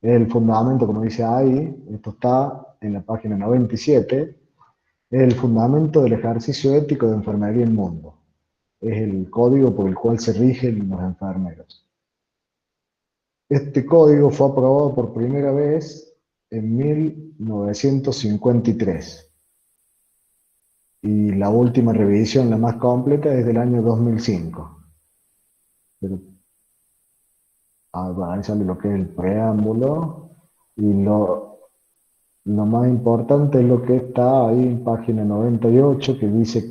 Es el fundamento, como dice ahí, esto está en la página 97, es el fundamento del ejercicio ético de enfermería en el mundo. Es el código por el cual se rigen los enfermeros. Este código fue aprobado por primera vez en 1953 y la última revisión, la más completa, es del año 2005. Pero, ahí sale lo que es el preámbulo y lo más importante es lo que está ahí en página 98, que dice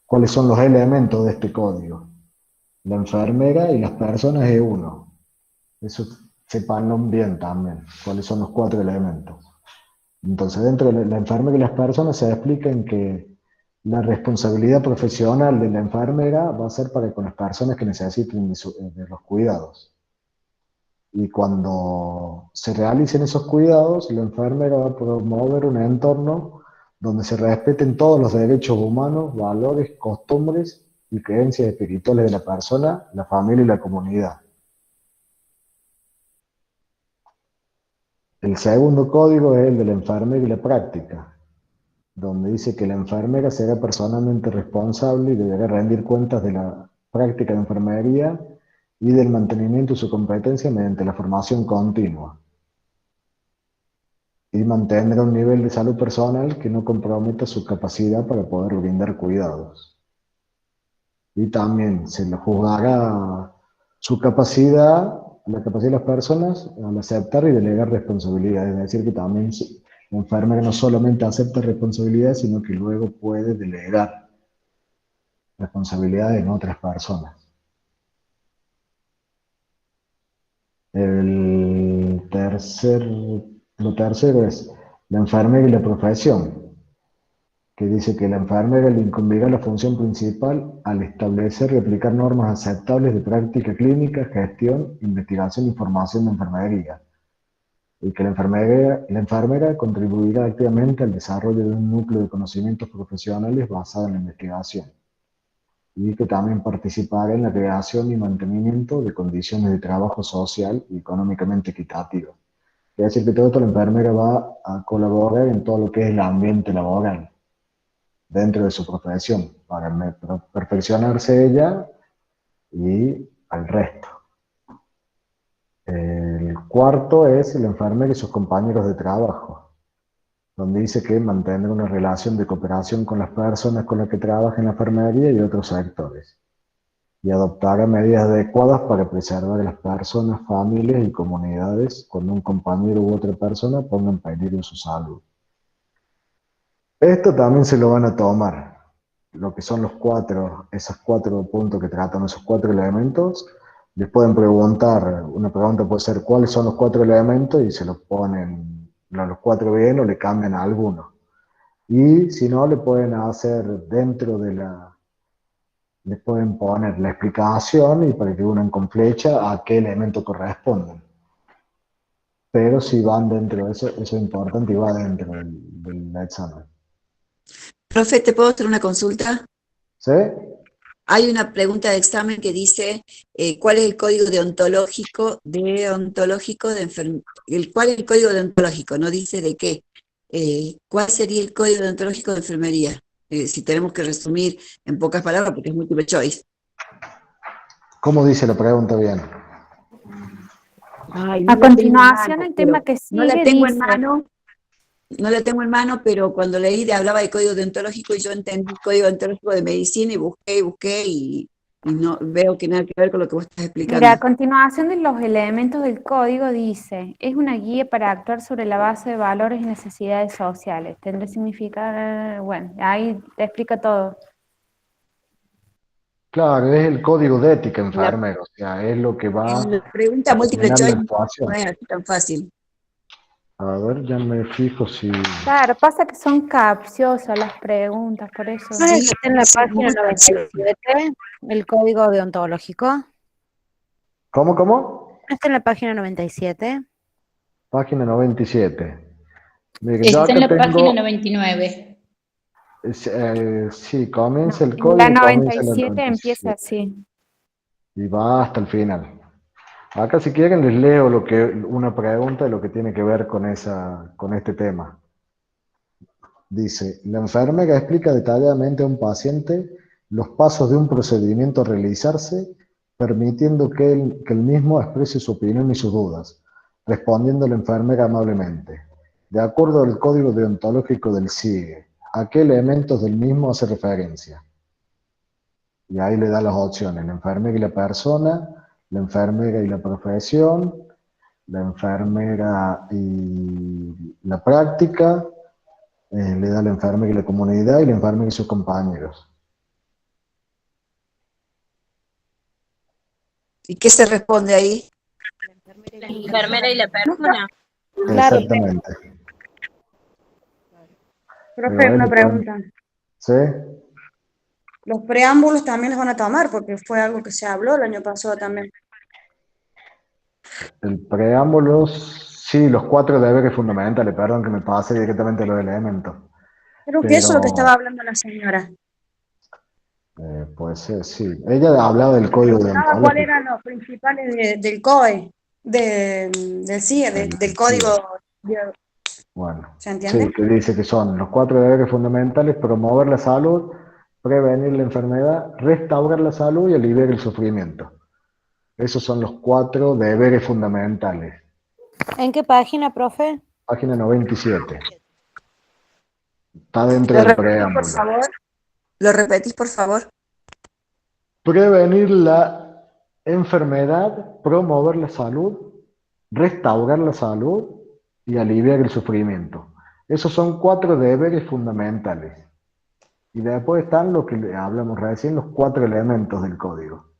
cuáles son los elementos de este código. La enfermera y las personas es uno. Eso sepanlo bien también, cuáles son los 4 elementos. Entonces, dentro de la enfermera y las personas se explica en que la responsabilidad profesional de la enfermera va a ser para con las personas que necesiten de los cuidados. Y cuando se realicen esos cuidados, la enfermera va a promover un entorno donde se respeten todos los derechos humanos, valores, costumbres y creencias espirituales de la persona, la familia y la comunidad. El segundo código es el de la enfermera y la práctica, donde dice que la enfermera será personalmente responsable y deberá rendir cuentas de la práctica de enfermería y del mantenimiento de su competencia mediante la formación continua. Y mantendrá un nivel de salud personal que no comprometa su capacidad para poder brindar cuidados. Y también se le juzgará su capacidad, la capacidad de las personas al aceptar y delegar responsabilidades. Es decir, que también la enfermera no solamente acepta responsabilidades, sino que luego puede delegar responsabilidades en otras personas. Lo tercero es la enfermera y la profesión, que dice que la enfermera le incumbirá la función principal al establecer y aplicar normas aceptables de práctica clínica, gestión, investigación y formación de enfermería, y que la enfermera contribuirá activamente al desarrollo de un núcleo de conocimientos profesionales basado en la investigación, y que también participará en la creación y mantenimiento de condiciones de trabajo social y económicamente equitativas. Es decir, que todo esto la enfermera va a colaborar en todo lo que es el ambiente laboral dentro de su profesión, para perfeccionarse ella y al resto. El cuarto es el enfermero y sus compañeros de trabajo, donde dice que mantener una relación de cooperación con las personas con las que trabaja en la enfermería y otros sectores, y adoptará medidas adecuadas para preservar a las personas, familias y comunidades cuando un compañero u otra persona ponga en peligro su salud. Esto también se lo van a tomar, lo que son esos 4 puntos que tratan, esos 4 elementos. Les pueden preguntar, una pregunta puede ser cuáles son los 4 elementos y se los ponen los 4 bien o le cambian a alguno. Y si no, le pueden hacer le pueden poner la explicación y para que unan con flecha a qué elemento corresponden. Pero si van dentro de eso es importante y va dentro del examen. Profe, ¿te puedo hacer una consulta? ¿Sí? Hay una pregunta de examen que dice ¿cuál es el código deontológico de enfermería? ¿Cuál es el código deontológico? No dice de qué. ¿Cuál sería el código deontológico de enfermería? Si tenemos que resumir en pocas palabras, porque es múltiple choice. ¿Cómo dice la pregunta bien? Ay, A continuación, el tema que no la sigue tengo en dice, mano. no la tengo en mano, pero cuando leí hablaba de código deontológico y yo entendí código deontológico de medicina y busqué y no veo que nada que ver con lo que vos estás explicando. Mira, a continuación de los elementos del código dice, es una guía para actuar sobre la base de valores y necesidades sociales. Tendrá significado, bueno, ahí te explica todo. Claro, es el código de ética enfermero, o sea, es lo que va En la pregunta a múltiple determinar la choice actuación. no es así tan fácil. A ver, ya me fijo si... Claro, pasa que son capciosas las preguntas, por eso. ¿No es el que está en la sí, página muy capcioso. 97, el código deontológico? ¿No ¿Cómo? está en la página 97? Página 97. Mire, yo Está en acá la página tengo... 99. Sí, comienza el La código y comienza en la 97 empieza 97 así. y va hasta el final. Acá si quieren les leo una pregunta de lo que tiene que ver con este tema. Dice, la enfermera explica detalladamente a un paciente los pasos de un procedimiento a realizarse, permitiendo que el mismo exprese su opinión y sus dudas, respondiendo la enfermera amablemente. De acuerdo al código deontológico del CIE, ¿a qué elementos del mismo hace referencia? Y ahí le da las opciones, la enfermera y la persona, la enfermera y la profesión, la enfermera y la práctica, le da la enfermera y la comunidad y la enfermera y sus compañeros. ¿Y qué se responde ahí? La enfermera y la persona. Claro, Exactamente. Profe, Pero ahí una le ponen- pregunta. ¿Sí? Los preámbulos también los van a tomar porque fue algo que se habló el año pasado también. El preámbulo, sí, los 4 deberes fundamentales, perdón que me pase directamente a los elementos. Creo que eso es lo que estaba Pero, hablando la señora. puede ser, sí. Ella hablaba del código Preguntaba cuáles deontológico. eran los principales del COE, del CIE, del código. Bueno, ¿Se entiende? sí, que dice que son los 4 deberes fundamentales: promover la salud, prevenir la enfermedad, restaurar la salud y aliviar el sufrimiento. Esos son los 4 deberes fundamentales. ¿en qué página, profe? Página 97. Está dentro ¿Lo del repetís, por preámbulo. favor? ¿Lo repetís, por favor? Prevenir la enfermedad, promover la salud, restaurar la salud y aliviar el sufrimiento. Esos son 4 deberes fundamentales. Y después están lo que hablamos recién, los 4 elementos del código.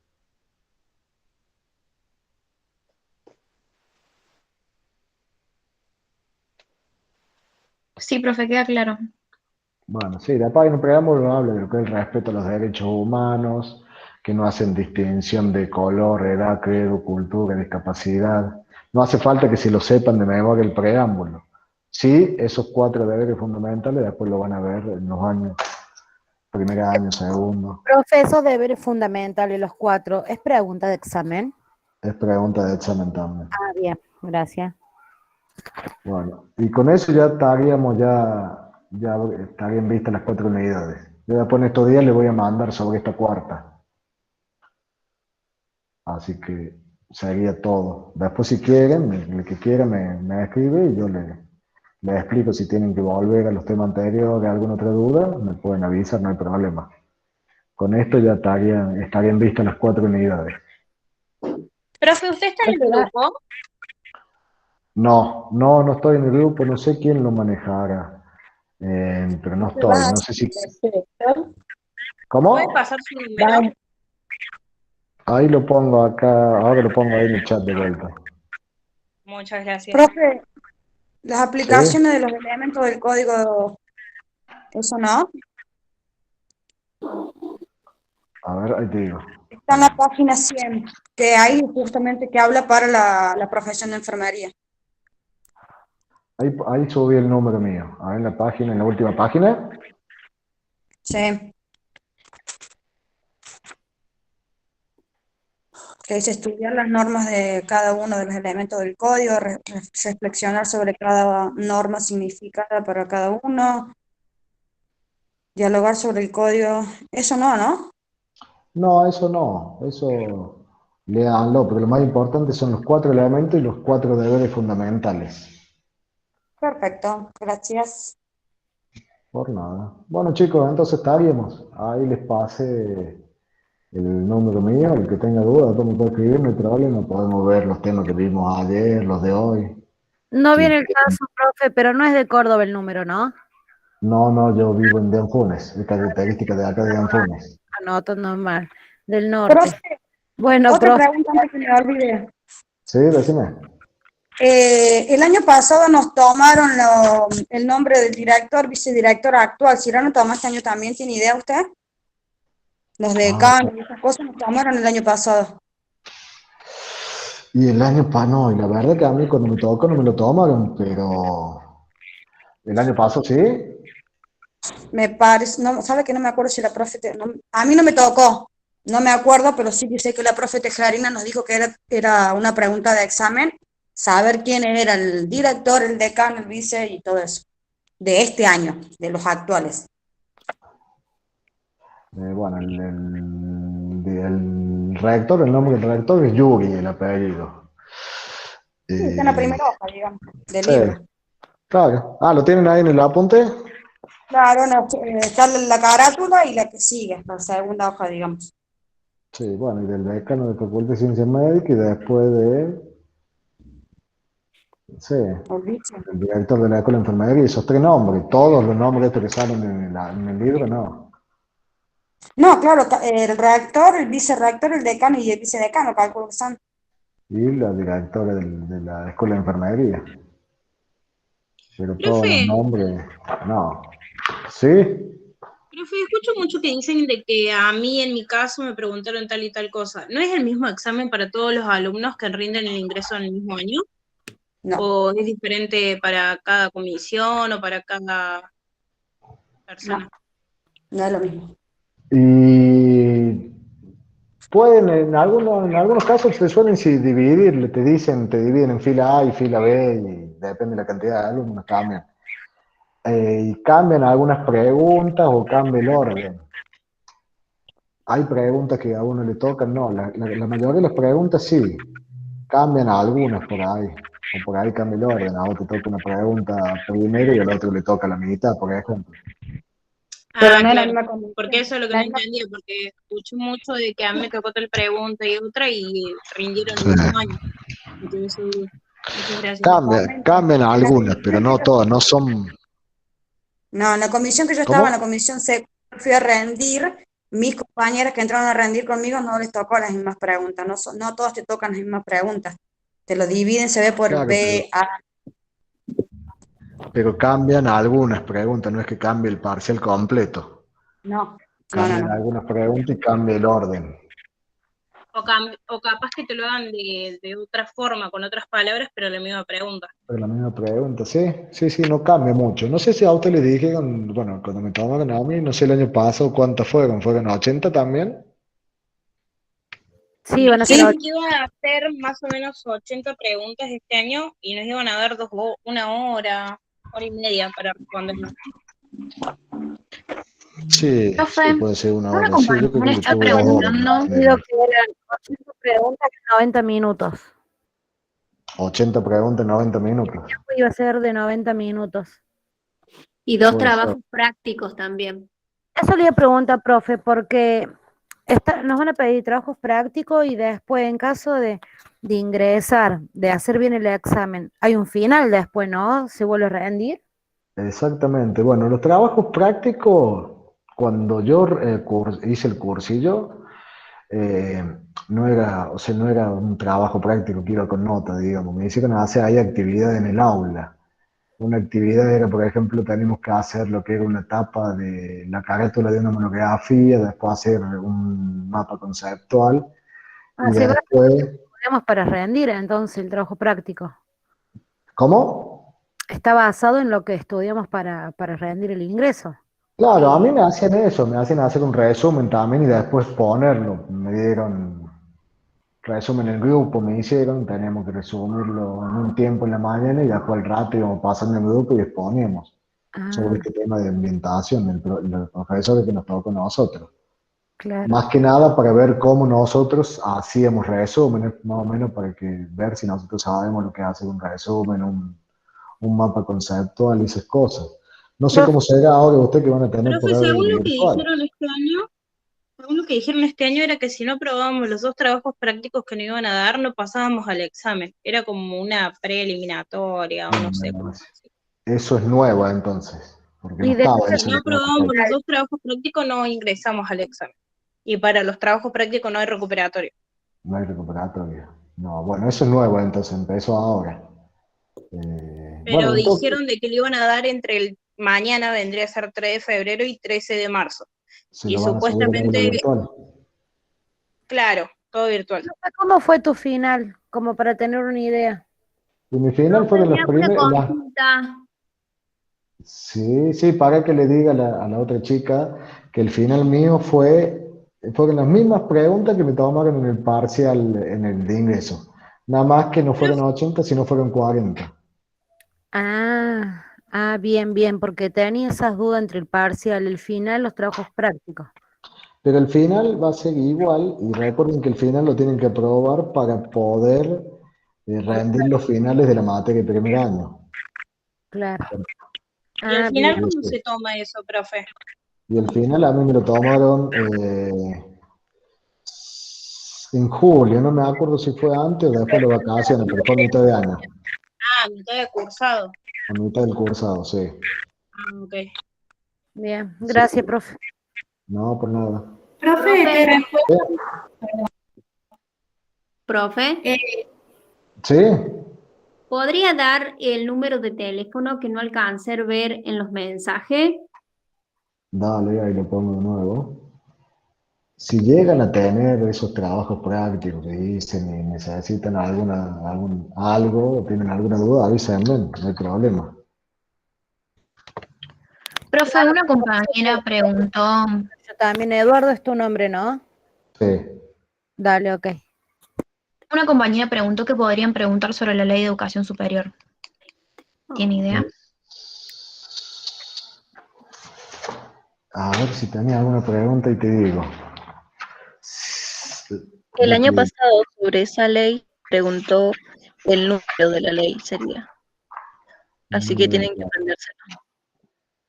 Sí, profe, queda claro. Bueno, sí, la página del preámbulo habla de lo que es el respeto a los derechos humanos, que no hacen distinción de color, edad, credo, cultura, discapacidad. No hace falta que se lo sepan de memoria el preámbulo. Sí, esos 4 deberes fundamentales después lo van a ver en los años, primer año, segundo. Profe, esos deberes fundamentales, los 4, ¿es pregunta de examen? Es pregunta de examen también. Ah, bien, gracias. Bueno, y con eso ya estaríamos ya estarían vistas las 4 unidades. Yo después en estos días le voy a mandar sobre esta 4ª. Así que sería todo. Después si quieren, el que quiera me escribe y yo le explico si tienen que volver a los temas anteriores, alguna otra duda, me pueden avisar, no hay problema. Con esto ya estarían vistas las 4 unidades. Profe, ¿usted está en el grupo? No estoy en el grupo, no sé quién lo manejará, pero no estoy, no sé si... ¿Cómo? ¿Puede pasar su número? Ahí lo pongo acá, ahora lo pongo ahí en el chat de vuelta. Muchas gracias. Profe, las ¿Sí? aplicaciones de los elementos del código, ¿eso no? A ver, ahí te digo. Está en la página 100, que hay justamente que habla para la profesión de enfermería. Ahí subí el número mío. A ver, en la página, en la última página. Sí. Que dice estudiar las normas de cada uno de los elementos del código, reflexionar sobre cada norma significada para cada uno, dialogar sobre el código. Eso no. No, eso no. Eso léanlo, porque lo más importante son los 4 elementos y los 4 deberes fundamentales. Perfecto, gracias. Por nada. Bueno, chicos, entonces estaríamos. Ahí les pasé el número mío, el que tenga dudas, después me puede escribir, no hay problema. Podemos ver los temas que vimos ayer, los de hoy. No Sí. viene el caso, profe, pero no es de Córdoba el número, ¿no? No, yo vivo en Dianfunes, es característica de acá de Dianfunes. Anoto normal, del norte. Profe, Bueno, otra profe, pregunta antes que me olvide. Sí, decime. El año pasado nos tomaron el nombre del director, vicedirector actual. Si no tomó este año también, ¿tiene idea usted? Los decanos y esas cosas nos tomaron el año pasado. Y el año pasado, no, y la verdad que a mí cuando me tocó no me lo tomaron, pero el año pasado sí. Me parece, no, sabe que no me acuerdo si la profe, a mí no me tocó, no me acuerdo, pero sí que sé que la profe Tejarina nos dijo que era una pregunta de examen, saber quién era el director, el decano, el vice y todo eso, de este año, de los actuales. Bueno, el rector, el nombre del rector es Yuri, el apellido. Sí, está en la primera hoja, digamos, del Sí, libro. claro. Ah, ¿lo tienen ahí en el apunte? Claro, está la carátula y la que sigue, la segunda hoja, digamos. Sí, bueno, y del decano de Facultad de Ciencias Médicas y después sí, el director de la Escuela de Enfermería, esos tres nombres, todos los nombres estos que salen en el libro, no. No, claro, el rector, el vicerrector, el decano y el vicedecano, calculo que son. Y la directora de la Escuela de Enfermería. Pero todos los Profe, nombres, no. ¿Sí? profe, escucho mucho que dicen de que a mí en mi caso me preguntaron tal y tal cosa. ¿No es el mismo examen para todos los alumnos que rinden el ingreso en el mismo año? No. ¿O es diferente para cada comisión o para cada persona? No es lo mismo. Y pueden, en algunos casos se suelen dividir, te dividen en fila A y fila B, y depende de la cantidad de alumnos, cambian. Y cambian algunas preguntas o cambia el orden. Hay preguntas que a uno le tocan, no, la mayoría de las preguntas sí, cambian algunas por ahí, o por ahí cambia el orden, a vos te toca una pregunta primero y al otro le toca la mitad, por ejemplo. Pero Ah, no es la claro, misma condición. porque eso es lo que no entendía, porque escucho mucho de que a mí me tocó tal pregunta y otra y rindieron el mismo año. Entonces, muchas gracias. Cambian algunas, pero no todas, no son... No, en la comisión que yo ¿Cómo? estaba, en la comisión C, fui a rendir, mis compañeras que entraron a rendir conmigo no les tocó las mismas preguntas, no todas te tocan las mismas preguntas, te lo dividen, se ve por Claro, B, A. pero cambian algunas preguntas, no es que cambie el parcial completo. No. Cambian algunas preguntas y cambia el orden. O capaz que te lo hagan de otra forma, con otras palabras, pero la misma pregunta. Pero la misma pregunta, sí, no cambia mucho. No sé si a usted le dije, bueno, cuando me tomaron a mí, no sé el año pasado cuántas fueron 80 también. sí, van a ser Dijeron 8. que iban a hacer más o menos 80 preguntas este año y nos iban a dar una hora y media para responder. Sí, Profe, sí, puede ser una una hora. Sí, yo creo que compañera le está tuve 2 horas. preguntando. Digo que eran 80 preguntas en 90 minutos. 80 preguntas en 90 minutos. Iba a ser de 90 minutos. Y 2 Puede ser. trabajos prácticos también. Eso le iba a preguntar, profe, porque nos van a pedir trabajos prácticos y después, en caso de ingresar, de hacer bien el examen, hay un final después, ¿no? ¿Se vuelve a rendir? Exactamente. Bueno, los trabajos prácticos, cuando yo hice el cursillo, no era un trabajo práctico que iba con nota, digamos. Me hicieron hacer ahí actividades en el aula. Una actividad era, por ejemplo, tenemos que hacer lo que era una etapa de la carátula de una monografía, después hacer un mapa conceptual, y Sí, después... estudiamos para rendir entonces el trabajo práctico. ¿Cómo? Está basado en lo que estudiamos para rendir el ingreso. Claro, a mí me hacían eso, me hacían hacer un resumen también y después ponerlo. Me dieron resumen en el grupo, me hicieron, teníamos que resumirlo en un tiempo en la mañana y después al rato íbamos pasando en el grupo y exponíamos sobre este tema de ambientación, el profesor que nos tocó a nosotros. Claro. Más que nada para ver cómo nosotros hacíamos resúmenes, más o menos para ver si nosotros sabemos lo que hace un resumen, un mapa conceptual y esas cosas. No sé cómo será ahora usted que van a tener por Profe, ahí según lo que virtual. dijeron este año era que si no probábamos los 2 trabajos prácticos que nos iban a dar, no pasábamos al examen. Era como una preeliminatoria o no sé cómo. Eso es nuevo entonces, porque no Y estaba después eso Si en no el trabajo probábamos los práctico. 2 trabajos prácticos, no ingresamos al examen. Y para los trabajos prácticos no hay recuperatorio. No hay recuperatorio. No, bueno, eso es nuevo entonces, empezó ahora. Pero Bueno, entonces dijeron de que le iban a dar entre el mañana, vendría a ser 3 de febrero y 13 de marzo. se Y lo van a subir al aula supuestamente, virtual. claro, todo virtual. ¿cómo fue tu final? Como para tener una idea. Y mi final fueron las Tenía una primeras. consulta. Sí, sí, para que le diga a la otra chica que el final mío fueron las mismas preguntas que me tomaron en el parcial, en el de ingreso. Nada más que no fueron 80, sino fueron 40. Bien, bien, porque tenía esas dudas entre el parcial, el final, los trabajos prácticos. Pero el final va a ser igual, y recuerden que el final lo tienen que aprobar para poder rendir los finales de la materia de primer año. Claro. ¿Y al final Bien. cómo se toma eso, profe? Y el final a mí me lo tomaron en julio, no me acuerdo si fue antes o después de las vacaciones, pero fue a mitad de año, Mitad de cursado. a mitad del cursado, sí. Ok. Bien, gracias, profe. No, por nada. Profe, Profe, ¿Sí? ¿podría dar el número de teléfono que no alcancé a ver en los mensajes? Dale, ahí lo pongo de nuevo. Si llegan a tener esos trabajos prácticos que dicen y necesitan algo, o tienen alguna duda, avísenme, no hay problema. Profe, una compañera preguntó, Yo también, Eduardo es tu nombre, ¿no? Sí. Dale, ok. una compañera preguntó que podrían preguntar sobre la ley de educación superior. ¿Tiene idea? A ver si tenía alguna pregunta y te digo. El año pasado sobre esa ley preguntó el número de la ley, sería. Así que tienen que aprendérselo.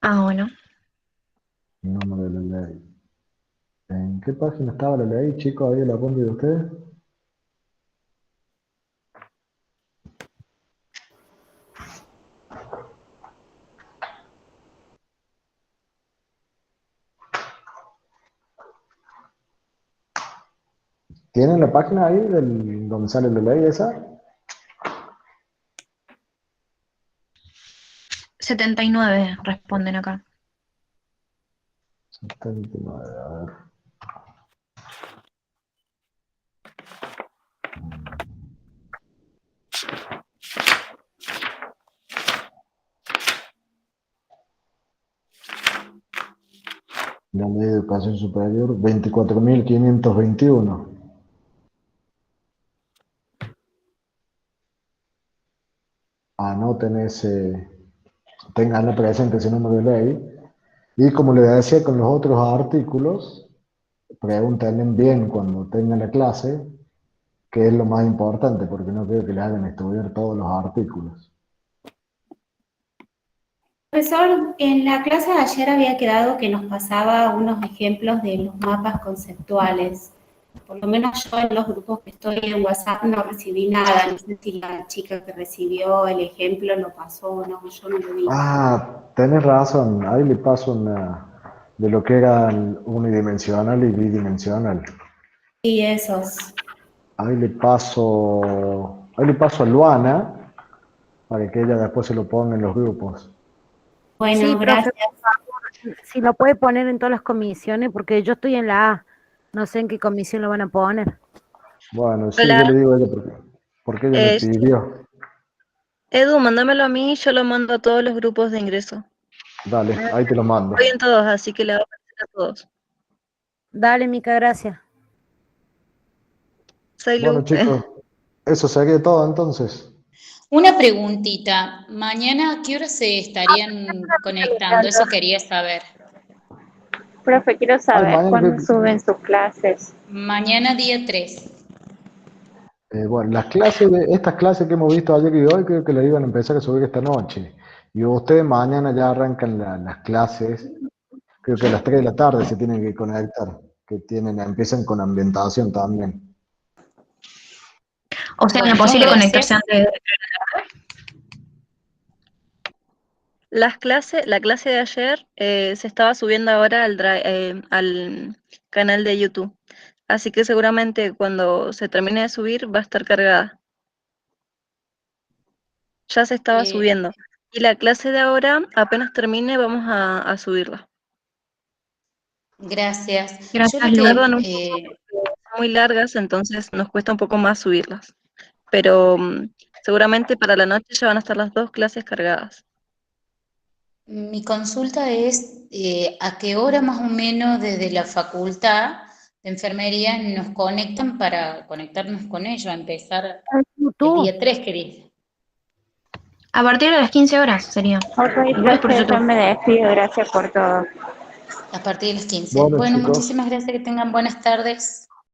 Ah, bueno. Número de la ley. ¿En qué página estaba la ley, chicos? ¿Ahí la apunte de ustedes? ¿Tienen la página ahí donde sale la ley esa? 79 responden acá. 79, a ver. La ley de educación superior, 24.521. Anoten tengan presente ese número de ley. Y como les decía con los otros artículos, pregúntenle bien cuando tengan la clase qué es lo más importante, porque no quiero que le hagan estudiar todos los artículos. Profesor, en la clase de ayer había quedado que nos pasaba unos ejemplos de los mapas conceptuales. Por lo menos yo en los grupos que estoy en WhatsApp no recibí nada. No sé si la chica que recibió el ejemplo lo pasó o no, yo no lo vi. Tenés razón, ahí le paso de lo que eran unidimensional y bidimensional. Sí, esos. Ahí le paso a Luana para que ella después se lo ponga en los grupos. Bueno, Sí, profe, gracias. por favor, si lo puede poner en todas las comisiones, porque yo estoy en la A, no sé en qué comisión lo van a poner. Bueno, sí, Hola. yo le digo a ella porque ella me Sí. pidió. Edu, mándamelo a mí y yo lo mando a todos los grupos de ingreso. Dale, ahí te lo mando. Estoy en todos, así que le voy a aparecer a todos. Dale, Mica, gracias. Soy Lu. Bueno, chicos, eso sería todo entonces. Una preguntita. Mañana, ¿a qué hora se estarían conectando? Eso quería saber. Profe, quiero saber mañana cuándo suben sus clases. Mañana día 3. Bueno, estas clases que hemos visto ayer y hoy, creo que las iban a empezar a subir esta noche. Y ustedes mañana ya arrancan las clases, creo que a las 3 de la tarde se tienen que conectar, empiezan con ambientación también. O sea, Bueno, ¿es posible gracias. conectarse antes de... La clase de ayer se estaba subiendo ahora al canal de YouTube. Así que seguramente cuando se termine de subir va a estar cargada. Ya se estaba subiendo. Y la clase de ahora, apenas termine, vamos a subirla. Gracias. Gracias, Yo lo que, Tardan un poco, son muy largas, entonces nos cuesta un poco más subirlas. Pero seguramente para la noche ya van a estar las 2 clases cargadas. mi consulta es a qué hora más o menos desde la facultad de enfermería nos conectan para conectarnos con ellos, a empezar el día 3, que dice. A partir de las 15 horas sería. Ok, Igual es por entonces yo YouTube. me despido, gracias por todo. A partir de las 15. Bueno, Bueno, chicos. muchísimas gracias, que tengan buenas tardes.